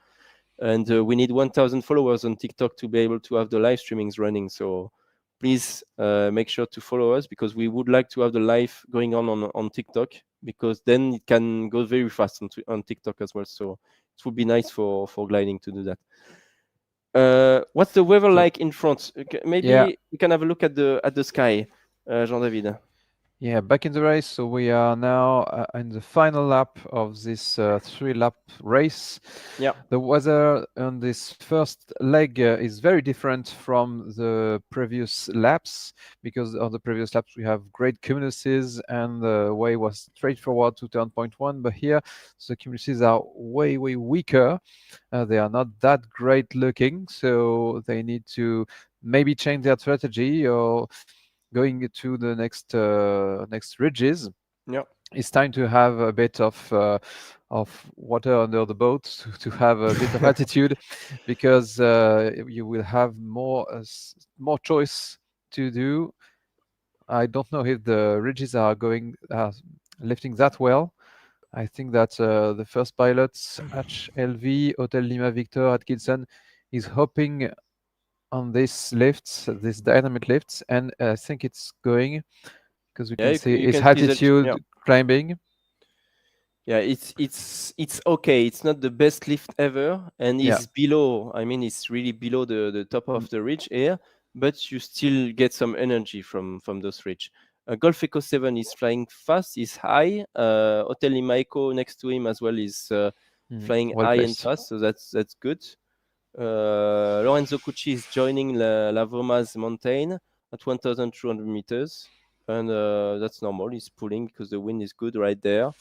And we need 1,000 followers on TikTok to be able to have the live streamings running. So please make sure to follow us, because we would like to have the live going on TikTok, because then it can go very fast on TikTok as well. So it would be nice for gliding to do that. What's the weather like in front? Maybe we can have a look at the sky, Jean David. Yeah, back in the race. So we are now in the final lap of this 3-lap race. Yeah. The weather on this first leg is very different from the previous laps, because on the previous laps we have great cumuluses and the way was straightforward to turn point 1. But here the cumuluses are way weaker. They are not that great looking, so they need to maybe change their strategy or going to the next ridges. Yeah. It's time to have a bit of water under the boat to have a bit of altitude, because you will have more choice to do. I don't know if the ridges are going lifting that well. I think that the first pilot, HLV Hotel Lima Victor Atkinson, is hoping on these lifts, these dynamic lifts, and I think it's going, because we can see you its can see altitude climbing. Yeah, it's okay. It's not the best lift ever, and it's below. I mean, it's really below the top of the ridge here, but you still get some energy from those ridge. Golf Eco 7 is flying fast, is high. Hotel Lima Eco next to him as well is flying Well high and placed. fast, so that's good. Lorenzo Cucci is joining La Voma's mountain at 1,200 meters, and that's normal. He's pulling because the wind is good right there.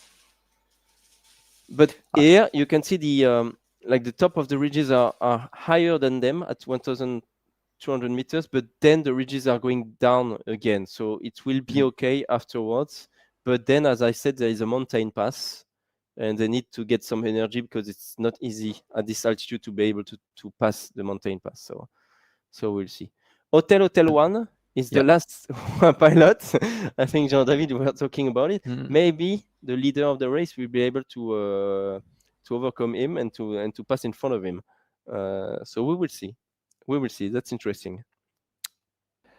But here you can see the like the top of the ridges are higher than them at 1,200 meters, but then the ridges are going down again. So it will be okay afterwards. But then, as I said, there is a mountain pass, and they need to get some energy because it's not easy at this altitude to be able to pass the mountain pass. So we'll see. Hotel 1 is the last pilot. I think Jean David, we were talking about it. Maybe the leader of the race will be able to overcome him and to pass in front of him. So we will see. We will see. That's interesting.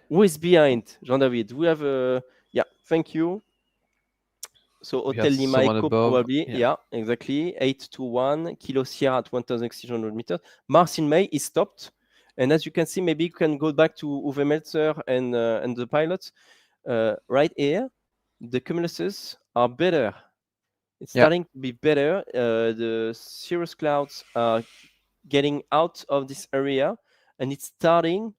Who is behind Jean David? We have thank you. So Hotel Lima Eco probably. Yeah, exactly. 821 Kilo Sierra at 1,600 meters. Marcin May is stopped. And as you can see, maybe you can go back to Uwe Meltzer and the pilots. Right here, the cumuluses are better It's Yeah, starting to be better. The cirrus clouds are getting out of this area, and it's starting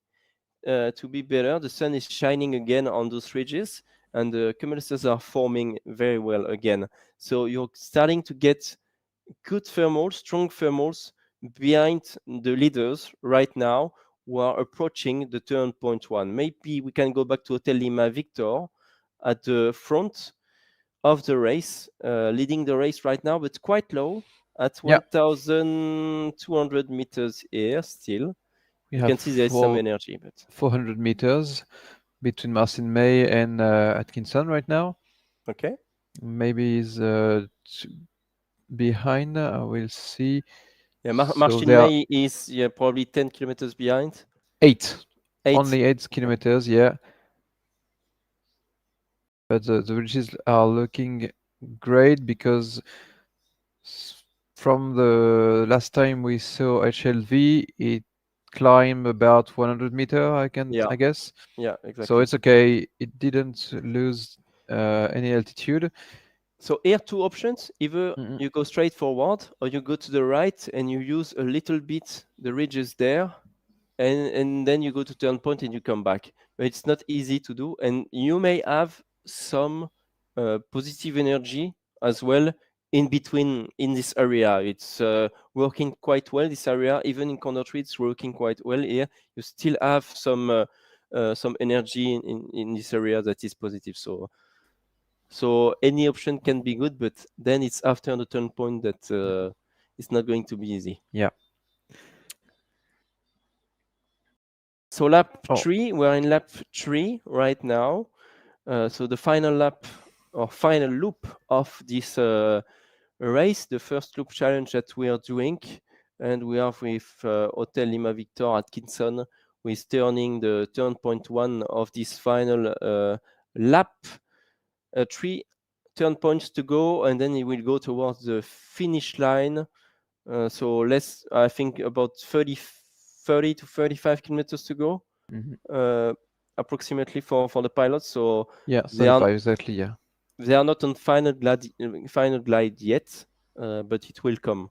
to be better. The sun is shining again on those ridges, and the cumuluses are forming very well again. So you're starting to get good thermals, strong thermals behind the leaders right now who are approaching the turn point one. Maybe we can go back to Hotel Lima Victor at the front of the race, leading the race right now, but quite low at yeah. 1,200 meters here still. We You have can see there is some energy, but 400 meters between Marcin May and Atkinson right now. okay. Maybe he's behind. I will see. Yeah, So Martin they are May is probably 10 kilometers behind. 8, Eight. only 8 Okay. kilometers, yeah. But the ridges are looking great because from the last time we saw HLV, it climbed about 100 meter, Yeah, I guess. yeah, So exactly. it's okay. It didn't lose any altitude. So here two options. Either Mm-mm. you go straight forward or you go to the right and you use a little bit the ridges there and then you go to turn point and you come back. But it's not easy to do, and you may have some positive energy as well in between in this area. It's working quite well. This area, even in corner tree, it's working quite well here. You still have some energy in this area that is positive. So any option can be good, but then it's after the turn point that it's not going to be easy. Yeah. So lap Oh. three, we're in lap three right now. So the final lap or final loop of this race, the first loop challenge that we are doing, and we are with Hotel Lima Victor Atkinson, who is turning the turn point one of this final lap. Three turn points to go, and then he will go towards the finish line. So less, I think, about 30 to 35 kilometers to go, Mhm. uh, approximately for the pilots. So Yeah, they are 35 exactly. Yeah. they are not on final glide yet, but it will come.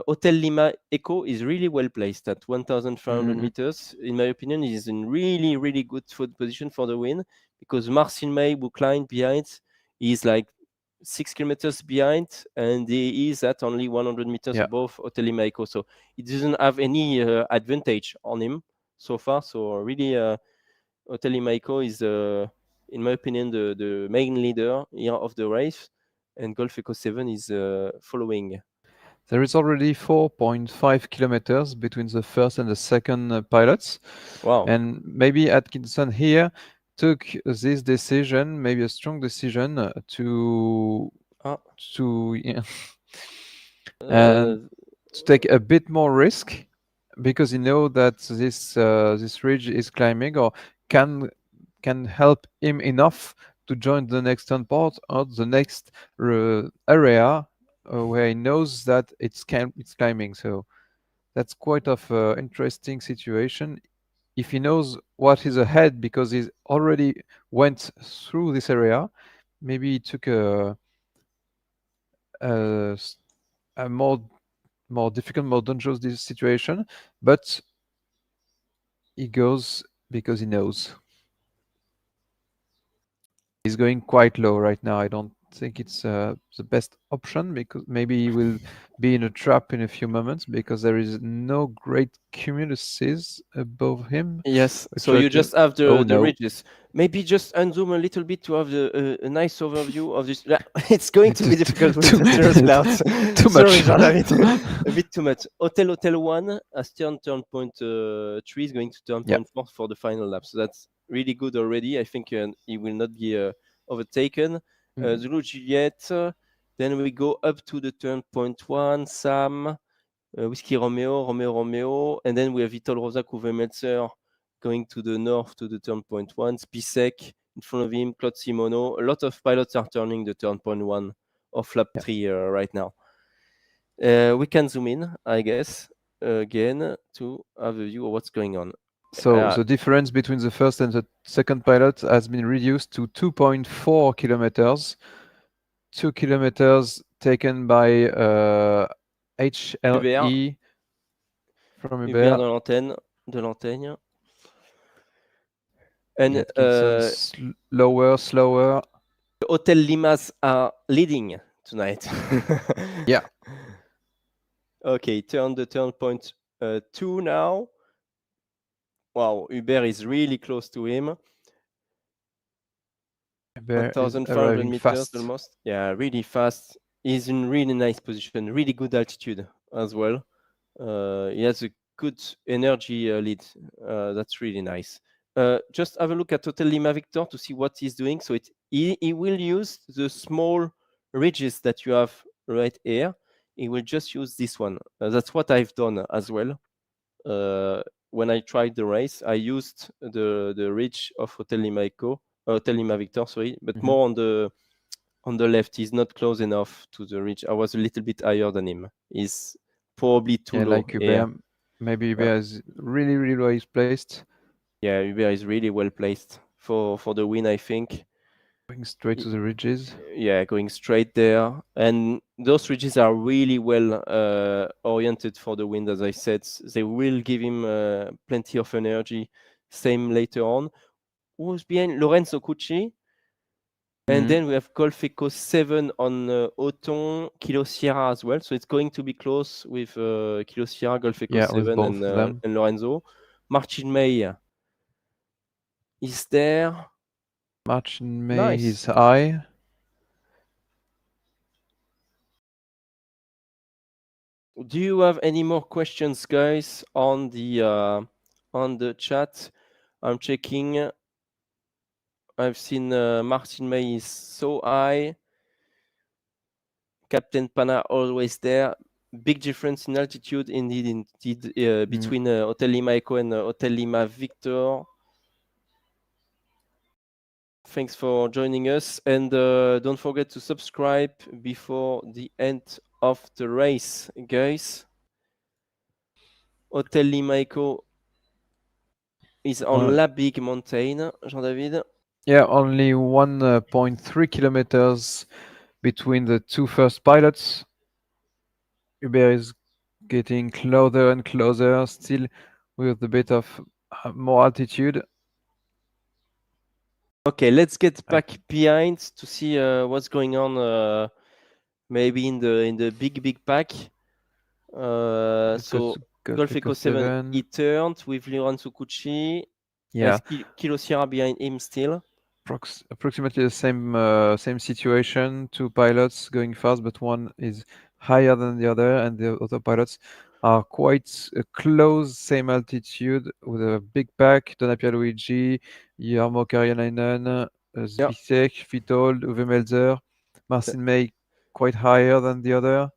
Hotel Lima Echo is really well placed at 1,500 Mm-mm. meters. In my opinion, he is in really good foot position for the win because Marcin May, who climbed behind, is like 6 kilometers behind, and he is at only 100 meters Yeah. above Hotel Lima Echo. So it doesn't have any advantage on him so far. So really, Hotel Maiko is, in my opinion, the main leader here of the race, and Golf Eco 7 is following. There is already 4.5 kilometers between the first and the second pilots. Wow. And maybe Atkinson here took this decision, maybe a strong decision, Ah, yeah, and uh, to take a bit more risk because he know that this ridge is climbing or can help him enough to join the next turn-part or the next area where he knows that it's climbing. So that's quite of interesting situation. If he knows what is ahead because he's already went through this area, maybe he took a, a more difficult, more dangerous this situation, but he goes because he knows. He's going quite low right now. I don't think it's the best option because maybe he will be in a trap in a few moments because there is no great cumuluses above him. yes, We so try you to. just have Oh the no! ridges. Maybe just unzoom a little bit to have a nice overview of this. Yeah, it's going to too, be difficult with the cirrus clouds. too Sorry, much. Jean-David. A bit too much. Hotel 1 as turn point 3 is going to turn Yeah. point 4 for the final lap. So that's really good already. I think he will not be overtaken. Mm, Zulu Juliet. Then we go up to the turn point 1. Sam. Whiskey Romeo, Romeo Romeo. And then we have Vital Rosa Couve-Meltzer going to the north to the turn point 1. Spisek in front of him. Claude Simoneau. A lot of pilots are turning the turn point 1 of lap yeah. 3 right now. We can zoom in, I guess, again to have a view of what's going on. So the difference between the first and the second pilot has been reduced to 2.4 kilometers. 2 kilometers taken by Hubert, HLE from Hubert Hubert. de l'antenne. And Atkinson slower. Hotel Limas are leading tonight. Yeah. Okay, turn point 2 now. Wow, Hubert is really close to him. Hubert is 1,500 arriving meters fast. almost. Yeah, really fast. He's in really nice position, really good altitude as well. He has a good energy lead. That's really nice. Just have a look at Hotel Lima Victor to see what he's doing. So he will use the small ridges that you have right here. He will just use this one. That's what I've done as well. When I tried the race, I used the ridge of Hotel Lima Echo, Hotel Lima Victor, sorry, but more on the left. He's not close enough to the ridge. I was a little bit higher than him. He's probably too low like here. Hubert. Maybe Hubert is really well placed. Yeah, Hubert is really well placed for the win, I think. Going straight to the ridges. Yeah, going straight there. And those ridges are really well oriented for the wind, as I said. They will give him plenty of energy. Same later on. Who's behind? Lorenzo Cucci. And then we have Golf Echo 7 on Oton, Kilo Sierra as well. So it's going to be close with Kilo Sierra, Golf Echo 7 and Lorenzo. Martin May is there. Martin May Nice. is high. Do you have any more questions, guys, on the chat? I'm checking. I've seen Martin May is so high. Captain Pana always there. Big difference in altitude, indeed, between Hotel Lima Echo and Hotel Lima Victor. Thanks for joining us, and don't forget to subscribe before the end of the race, guys. Hotel Lima Echo is on La Big Mountain, Jean-David. Yeah, only 1.3 kilometers between the two first pilots. Hubert is getting closer and closer, still with a bit of more altitude. Okay, let's get back behind to see what's going on. Maybe in the big pack. So Golf Echo 7, he turned with Lorenzo Cucci. Yeah. Kilo Sierra behind him still. Approximately the same situation. Two pilots going fast, but one is higher than the other, and the other pilots are quite close, same altitude, with a big pack. Donna Pierluigi, Jarmo Karjalainen, Zbisek, Vitold, Uwe Melzer, Marcin May, quite higher than the other.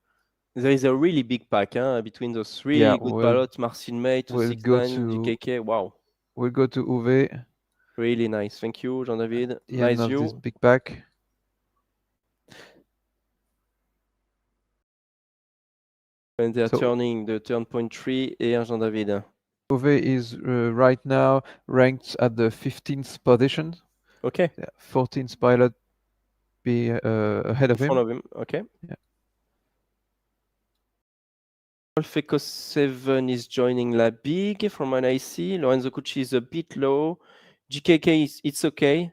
There is a really big pack between those three good pilots, Marcin May, 269, GKK. Wow. We'll go to Uwe. Really nice. Thank you, Jean-David. Nice view. This big pack. And they're turning the turn point 3 here, Jean-David. Uwe is right now ranked at the 15th position. Okay. 14th pilot be ahead of him. In front of him. Okay. Yeah. Golf Echo 7 is joining La Big from what I see. Lorenzo Cucci is a bit low. GKK it's okay.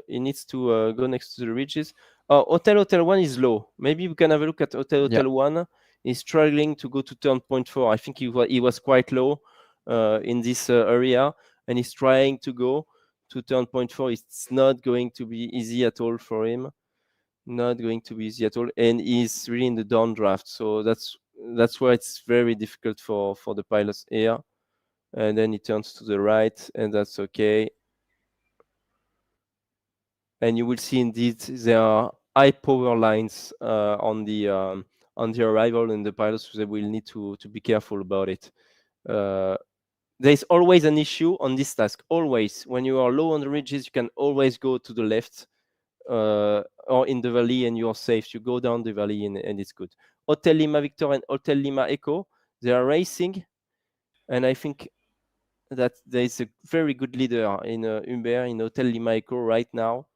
He needs to go next to the ridges. Hotel 1 is low. Maybe we can have a look at Hotel 1. He's struggling to go to turn point 4. I think he was quite low in this area, and he's trying to go to turn point 4. It's not going to be easy at all for him. Not going to be easy at all, and he's really in the downdraft. So that's why it's very difficult for the pilots here. And then he turns to the right, and that's okay. And you will see indeed there are high power lines on the arrival, and the pilots they will need to be careful about it. There's always an issue on this task. Always, when you are low on the ridges, you can always go to the left or in the valley, and you're safe. You go down the valley, and it's good. Hotel Lima Victor and Hotel Lima Echo, they are racing, and I think that there is a very good leader in Humbert in Hotel Lima Echo right now.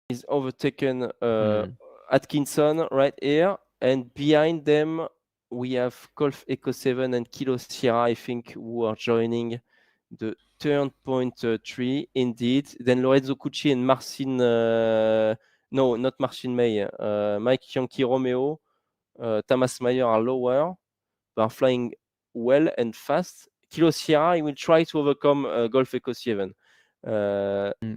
is overtaken Mm. Atkinson right here, and behind them we have Golf Eco 7 and Kilo Sierra, I think, who are joining the turn point 3 indeed. Then Lorenzo Cucci and Marcin, no, not Marcin May, Mike Yankee Romeo, Thomas Meyer are lower. They are flying well and fast. Kilo Sierra, he will try to overcome Golf Eco 7.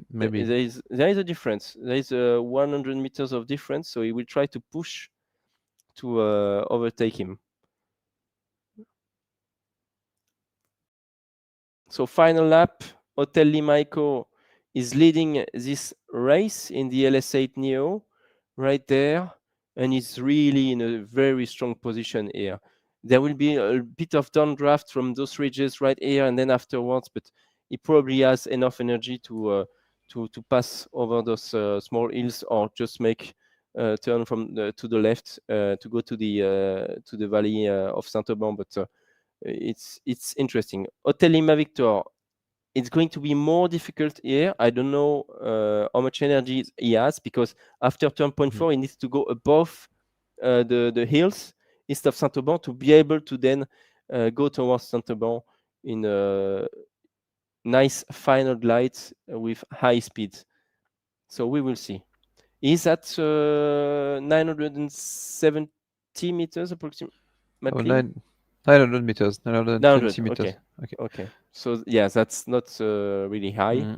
Maybe. There is a difference. There is 100 meters of difference, so he will try to push to overtake him. So final lap, Hotel Limaico is leading this race in the LS8 Neo right there, and is really in a very strong position here. There will be a bit of downdraft from those ridges right here and then afterwards, but he probably has enough energy to pass over those small hills or just make turn from to the left to go to the valley of Saint-Auban. But it's interesting. Hotel Lima Victor, it's going to be more difficult here. I don't know how much energy he has, because after turn point 4 he needs to go above the hills east of Saint-Auban to be able to then go towards Saint-Auban in a nice final glide with high speed. So we will see. He's at 970 meters approximately. Oh, 900 meters, 900. 920 meters. Okay. Okay. Okay. So yeah, that's not really high.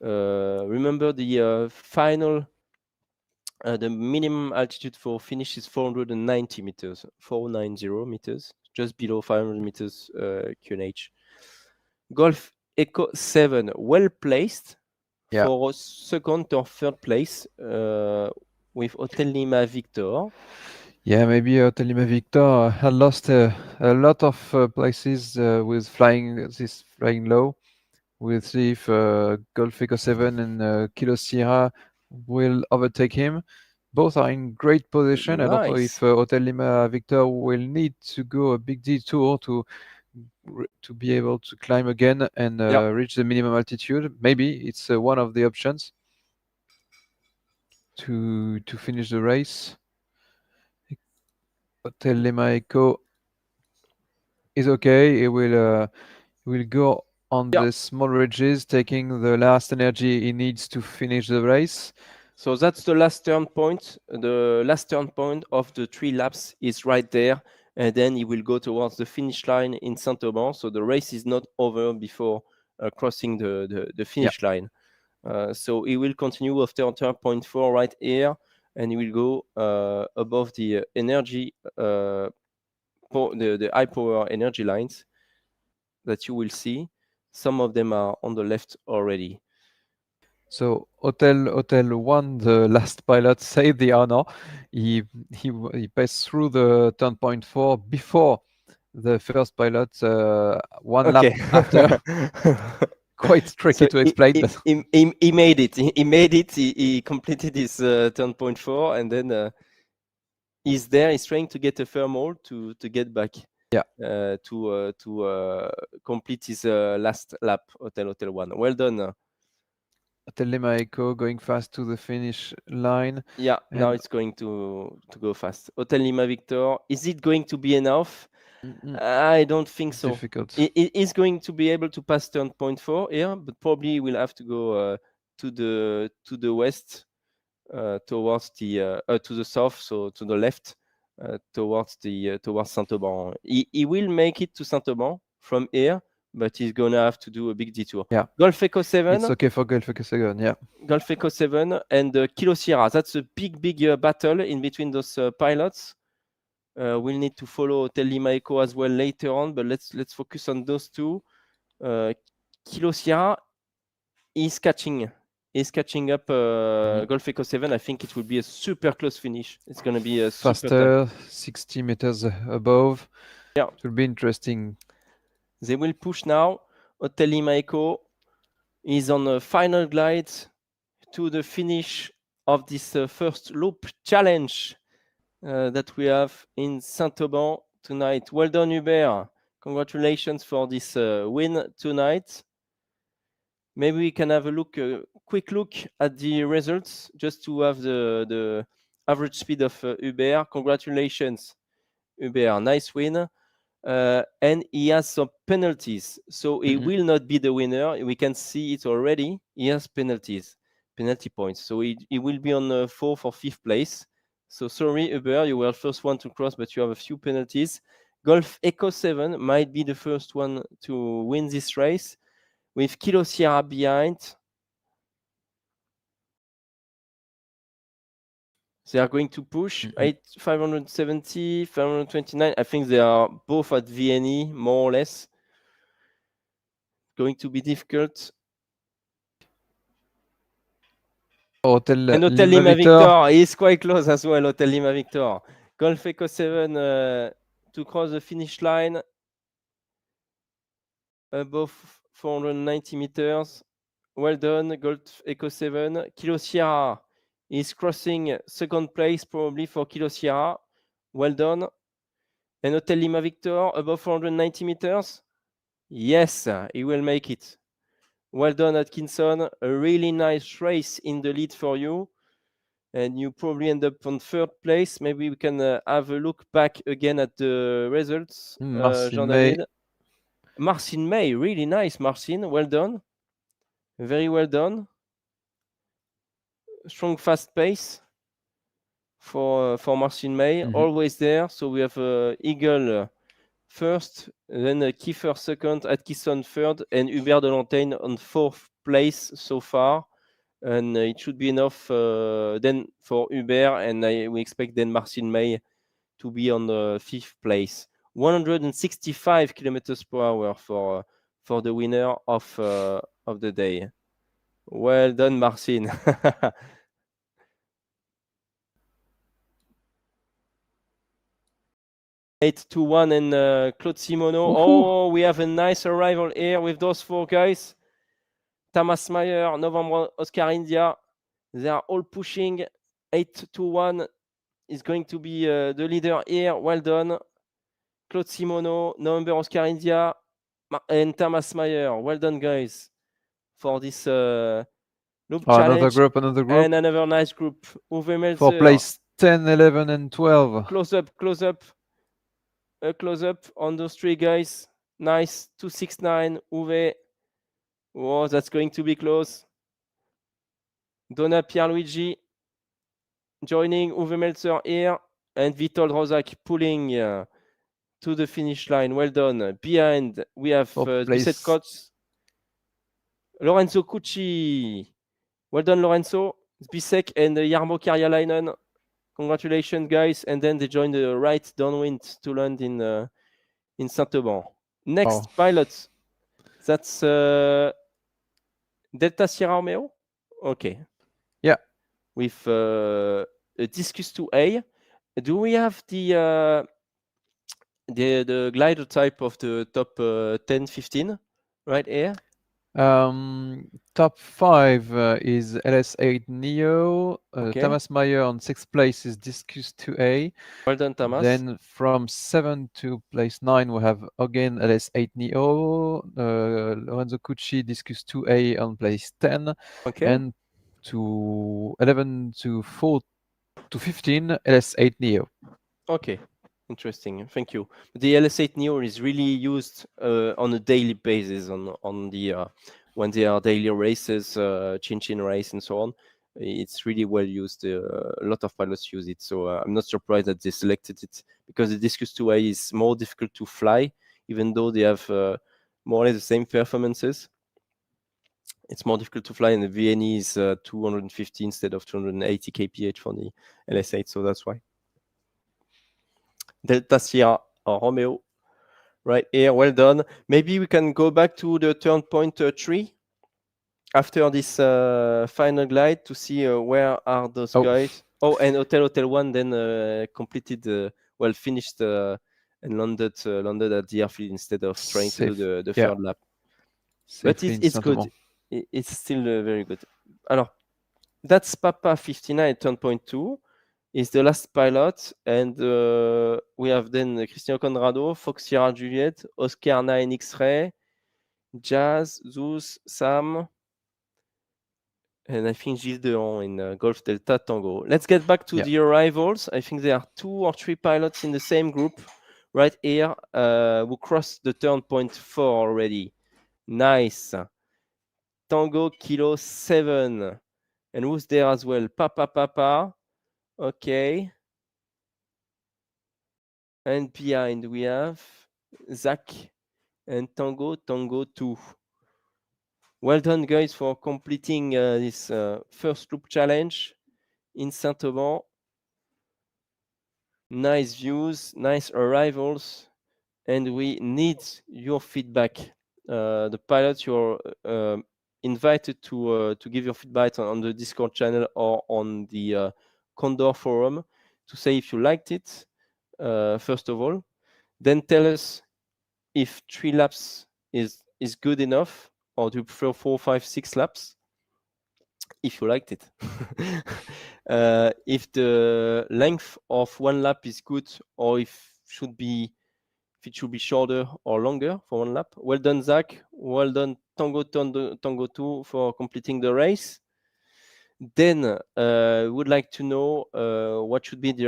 Mm. Remember the final, the minimum altitude for finish is 490 meters, 490 meters, just below 500 meters QNH. Golf Eco 7, well placed Yeah. for second or third place with Hotel Lima Victor. Yeah, maybe Telima Victor had lost a lot of places with flying low. We'll see if Golf Eco 7 and Kilo Sierra will overtake him. Both are in great position. I don't know if Nice. Hotel Lima Victor will need to go a big detour to be able to climb again and Yeah. reach the minimum altitude. Maybe it's one of the options to finish the race. Hotel Lima Eco is okay. It will go on Yeah. the small ridges, taking the last energy he needs to finish the race. So that's the last turn point. The last turn point of the 3 laps is right there. And then he will go towards the finish line in Saint-Auban. So the race is not over before crossing the finish line. So he will continue after turn point 4 right here. And he will go above the energy, the high power energy lines that you will see. Some of them are on the left already. So Hotel won the last pilot, saved the honor. He passed through the turn point 4 before the first pilot, one lap Okay. after. Quite tricky So to explain, but he made it. He made it. He completed his turn point 4, and then he's there. He's trying to get a thermal to get back. yeah. To complete his last lap. Hotel 1. Well done. Hotel Lima Eco going fast to the finish line. Yeah, now And it's going to go fast. Hotel Lima Victor. Is it going to be enough? I don't think so. difficult. He is going to be able to pass turn point 4 here, but probably will have to go to the west, towards to the south, so to the left, towards Saint-Auban. He will make it to Saint-Auban from here, but he's gonna have to do a big detour. Yeah. Golf Eco 7. It's okay for Golf Eco 7, yeah. Golf Eco 7 and Kilo Sierra. That's a big battle in between those pilots. We'll need to follow Hotel Lima Eco as well later on, but let's focus on those two. Kilo Sierra is catching up Golf Eco 7. I think it will be a super close finish. It's going to be a super faster, 60 meters above. Yeah. It will be interesting. They will push now. Hotel Lima Eco is on a final glide to the finish of this first loop challenge that we have in Saint-Auban tonight. Well done, Hubert. Congratulations for this win tonight. Maybe we can have a look quick look at the results just to have the average speed of Hubert. Congratulations, Hubert. Nice win. And he has some penalties, so he will not be the winner. We can see it already. He has penalty points, so he will be on 4th or 5th place. So sorry, Hubert, you were the first one to cross, but you have a few penalties. Golf Echo 7 might be the first one to win this race with Kilo Sierra behind. They are going to push 570, 529. I think they are both at VNE, more or less. Going to be difficult. Hotel And Hotel Lima Lima Victor. Victor is quite close as well, Hotel Lima Victor. Golf Echo 7 to cross the finish line above 490 meters. Well done, Golf Echo 7. Kilo Sierra is crossing second place probably for Kilo Sierra. Well done. And Hotel Lima Victor above 490 meters. Yes, he will make it. Well done, Atkinson. A really nice race in the lead for you. And you probably end up on third place. Maybe we can have a look back again at the results. Jean-David. Marcin May, really nice, Marcin. Well done. Very well done. Strong, fast pace for Marcin May. Always there. So we have Eagle first, then Kiefer second, Atkinson third, and Hubert de Lantaine on fourth place so far. And it should be enough then for Hubert, and we expect then Marcin May to be on the fifth place. 165 kilometers per hour for the winner of the day. Well done, Marcin. 8-1 and Claude Simoneau. Oh, we have a nice arrival here with those four guys. Thomas Meyer, November Oscar India. They are all pushing. 8-1 is going to be the leader here. Well done. Claude Simoneau, November Oscar India, and Thomas Meyer. Well done, guys, for this loop challenge. Another group. And another nice group. Uwe Melzer. For place 10, 11, and 12. Close up. Close up on those three guys. Nice. 269, Uwe. Oh, that's going to be close. Donna Pierluigi joining Uwe Melzer here. And Witold Rozak pulling to the finish line. Well done. Behind, we have Duset Kotz. Lorenzo Cucci. Well done, Lorenzo. Bisek and Jarmo Karjalainen. Congratulations, guys. And then they join the right downwind to land in Saint-Auban. Next pilot. That's Delta Sierra Romeo? Okay. Yeah. With a Discus 2A. Do we have the glider type of the top 10, 15 right here? Top 5 is LS8 Neo. Okay. Thomas Meyer on 6th place is Discus 2A. Well done, Thomas. Then from 7 to place 9 we have again LS8 Neo, Lorenzo Cucci, Discus 2A on place 10. Okay. And to 11 to 4 to 15 LS8 Neo. Okay. Interesting. Thank you. The LS8 Neo is really used on a daily basis on the when there are daily races, chin race and so on. It's really well used. A lot of pilots use it, so I'm not surprised that they selected it because the Discus 2A is more difficult to fly, even though they have more or less the same performances. It's more difficult to fly, and the VNE is 250 instead of 280 kph for the LS8, so that's why. Delta Sierra Romeo right here. Well done. Maybe we can go back to the turn point 3 after this final glide to see where are those guys. Oh, and Hotel 1 then completed, finished and landed at the airfield instead of trying to do the third lap. But it's good. It's still very good. Alors, that's Papa 59 turn point 2. Is the last pilot, and we have then Cristiano Conrado, Fox Sierra Juliet, Oscar 9 X-Ray, Jazz, Zeus, Sam, and I think Gilles Dehan in Golf Delta Tango. Let's get back to Yeah. the arrivals. I think there are 2 or 3 pilots in the same group right here who crossed the turn point 4 already. Nice. Tango Kilo 7. And who's there as well? Papa. Okay. And behind we have Zach and Tango 2. Well done, guys, for completing this first loop challenge in Saint-Auban. Nice views, nice arrivals, and we need your feedback. The pilots, you're invited to give your feedback on the Discord channel or on the Condor forum to say if you liked it, first of all. Then tell us if 3 laps is good enough, or do you prefer 4, 5, 6 laps? If you liked it. If the length of 1 lap is good, or if it should be shorter or longer for 1 lap. Well done, Zach. Well done, Tango 2 for completing the race. Then would like to know what should be the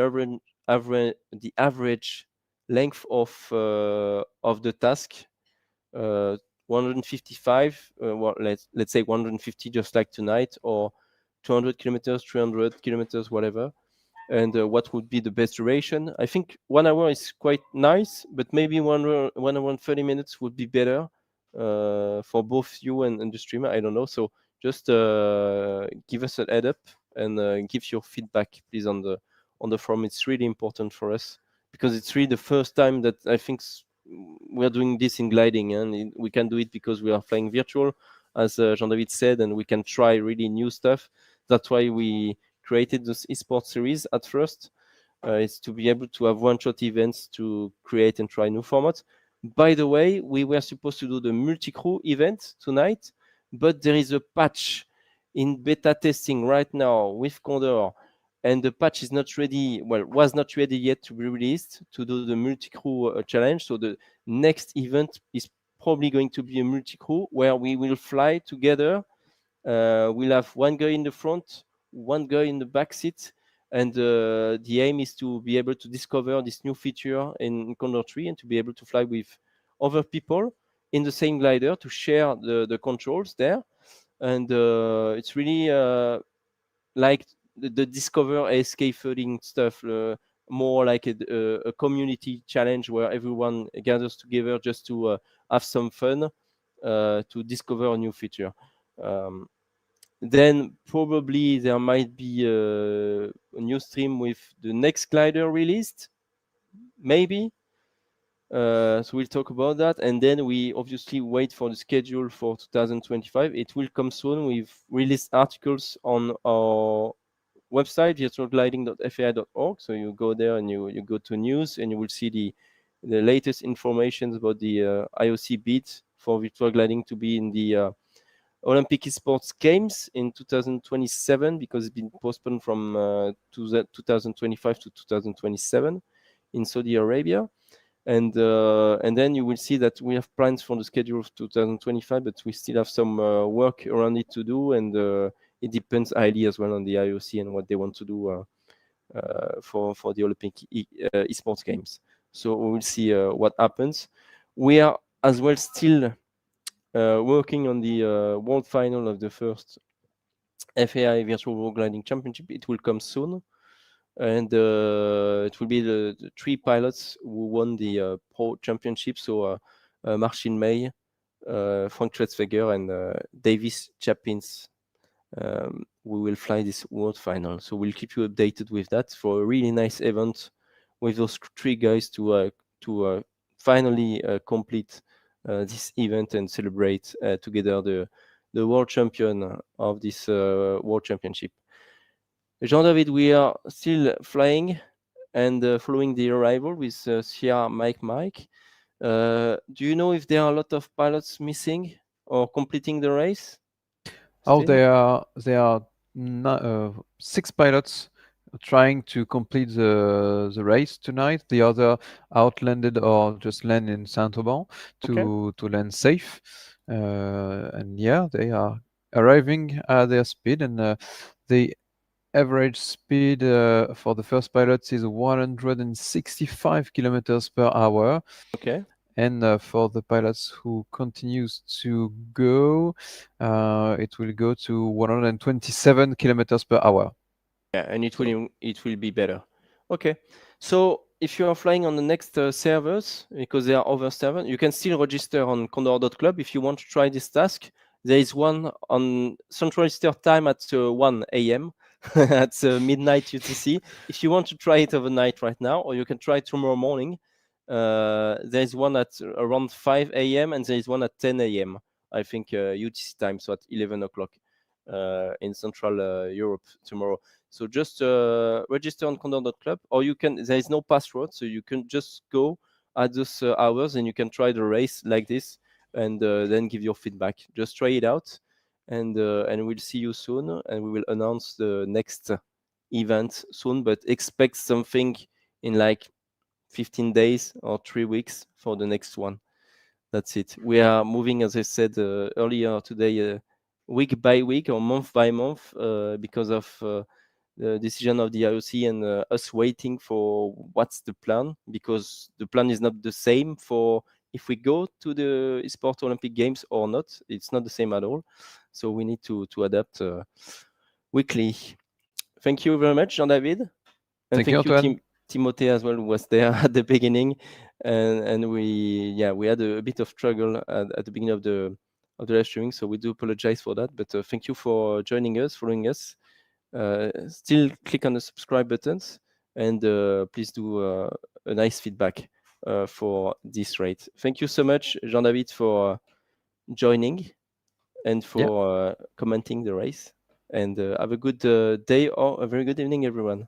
average length of the task. 155, well, let's say 150, just like tonight, or 200 kilometers, 300 kilometers, whatever. And what would be the best duration? I think 1 hour is quite nice, but maybe 1 hour and 30 minutes would be better for both you and the streamer. I don't know. So just give us a head up and give your feedback, please, on the forum. It's really important for us because it's really the first time that I think we're doing this in gliding, and we can do it because we are flying virtual, as Jean-David said, and we can try really new stuff. That's why we created this eSports series at first. It's to be able to have one-shot events to create and try new formats. By the way, we were supposed to do the multi-crew event tonight, but there is a patch in beta testing right now with Condor, and the patch is not ready, well, was not ready yet to be released to do the multi-crew challenge. So the next event is probably going to be a multi-crew where we will fly together. We'll have 1 guy in the front, 1 guy in the back seat, and the aim is to be able to discover this new feature in Condor 3 and to be able to fly with other people in the same glider to share the controls there. And it's really like the Discover ASK flooding stuff, more like a community challenge where everyone gathers together just to have some fun, to discover a new feature. Then probably there might be a new stream with the next glider released, maybe. So we'll talk about that, and then we obviously wait for the schedule for 2025. It will come soon. We've released articles on our website, virtualgliding.fai.org. So you go there and you go to news, and you will see the latest information about the IOC bid for virtual gliding to be in the Olympic eSports Games in 2027, because it's been postponed from 2025 to 2027 in Saudi Arabia. And then you will see that we have plans for the schedule of 2025, but we still have some work around it to do, and it depends highly as well on the IOC and what they want to do for the Olympic eSports Games. So we will see what happens. We are as well still working on the world final of the first FAI Virtual World Gliding Championship. It will come soon, and it will be the 3 pilots who won the Pro Championship. So Marcin May, Frank Tretzweger, and Davis Chapins. We will fly this world final. So we'll keep you updated with that for a really nice event with those 3 guys to finally complete this event and celebrate together the world champion of this world championship. Jean-David, we are still flying and following the arrival with Sierra Mike. Do you know if there are a lot of pilots missing or completing the race? Oh, Still? there are 6 pilots trying to complete the race tonight. The other outlanded or just land in Saint-Auban Okay. to land safe. And yeah, they are arriving at their speed, and the average speed for the first pilots is 165 kilometers per hour. Okay. And for the pilots who continues to go, it will go to 127 kilometers per hour. Yeah, and So it will be better. Okay. So if you are flying on the next servers, because they are over server, you can still register on condor.club if you want to try this task. There is one on Central Eastern Time at 1 a.m. at midnight UTC. If you want to try it overnight right now, or you can try tomorrow morning, there is one at around 5 a.m. and there is one at 10 a.m. I think UTC time, so at 11 o'clock in Central Europe tomorrow. So just register on condor.club, or you can. There is no password, so you can just go at those hours and you can try the race like this, and then give your feedback. Just try it out, and we'll see you soon, and we will announce the next event soon. But expect something in like 15 days or 3 weeks for the next one. That's it. We are moving, as I said earlier today, week by week or month by month, because of the decision of the IOC and us waiting for what's the plan, because the plan is not the same for if we go to the eSport Olympic Games or not. It's not the same at all. So we need to adapt weekly. Thank you very much, Jean-David. And thank you, thank you, Antoine. Timothée as well, who was there at the beginning, and we had a bit of struggle at the beginning of the live streaming, so we do apologize for that. But thank you for joining us, following us. Still click on the subscribe buttons, and please do a nice feedback for this rate. Thank you so much, Jean-David, for joining and Yeah. for commenting the race. And have a good day or a very good evening, everyone.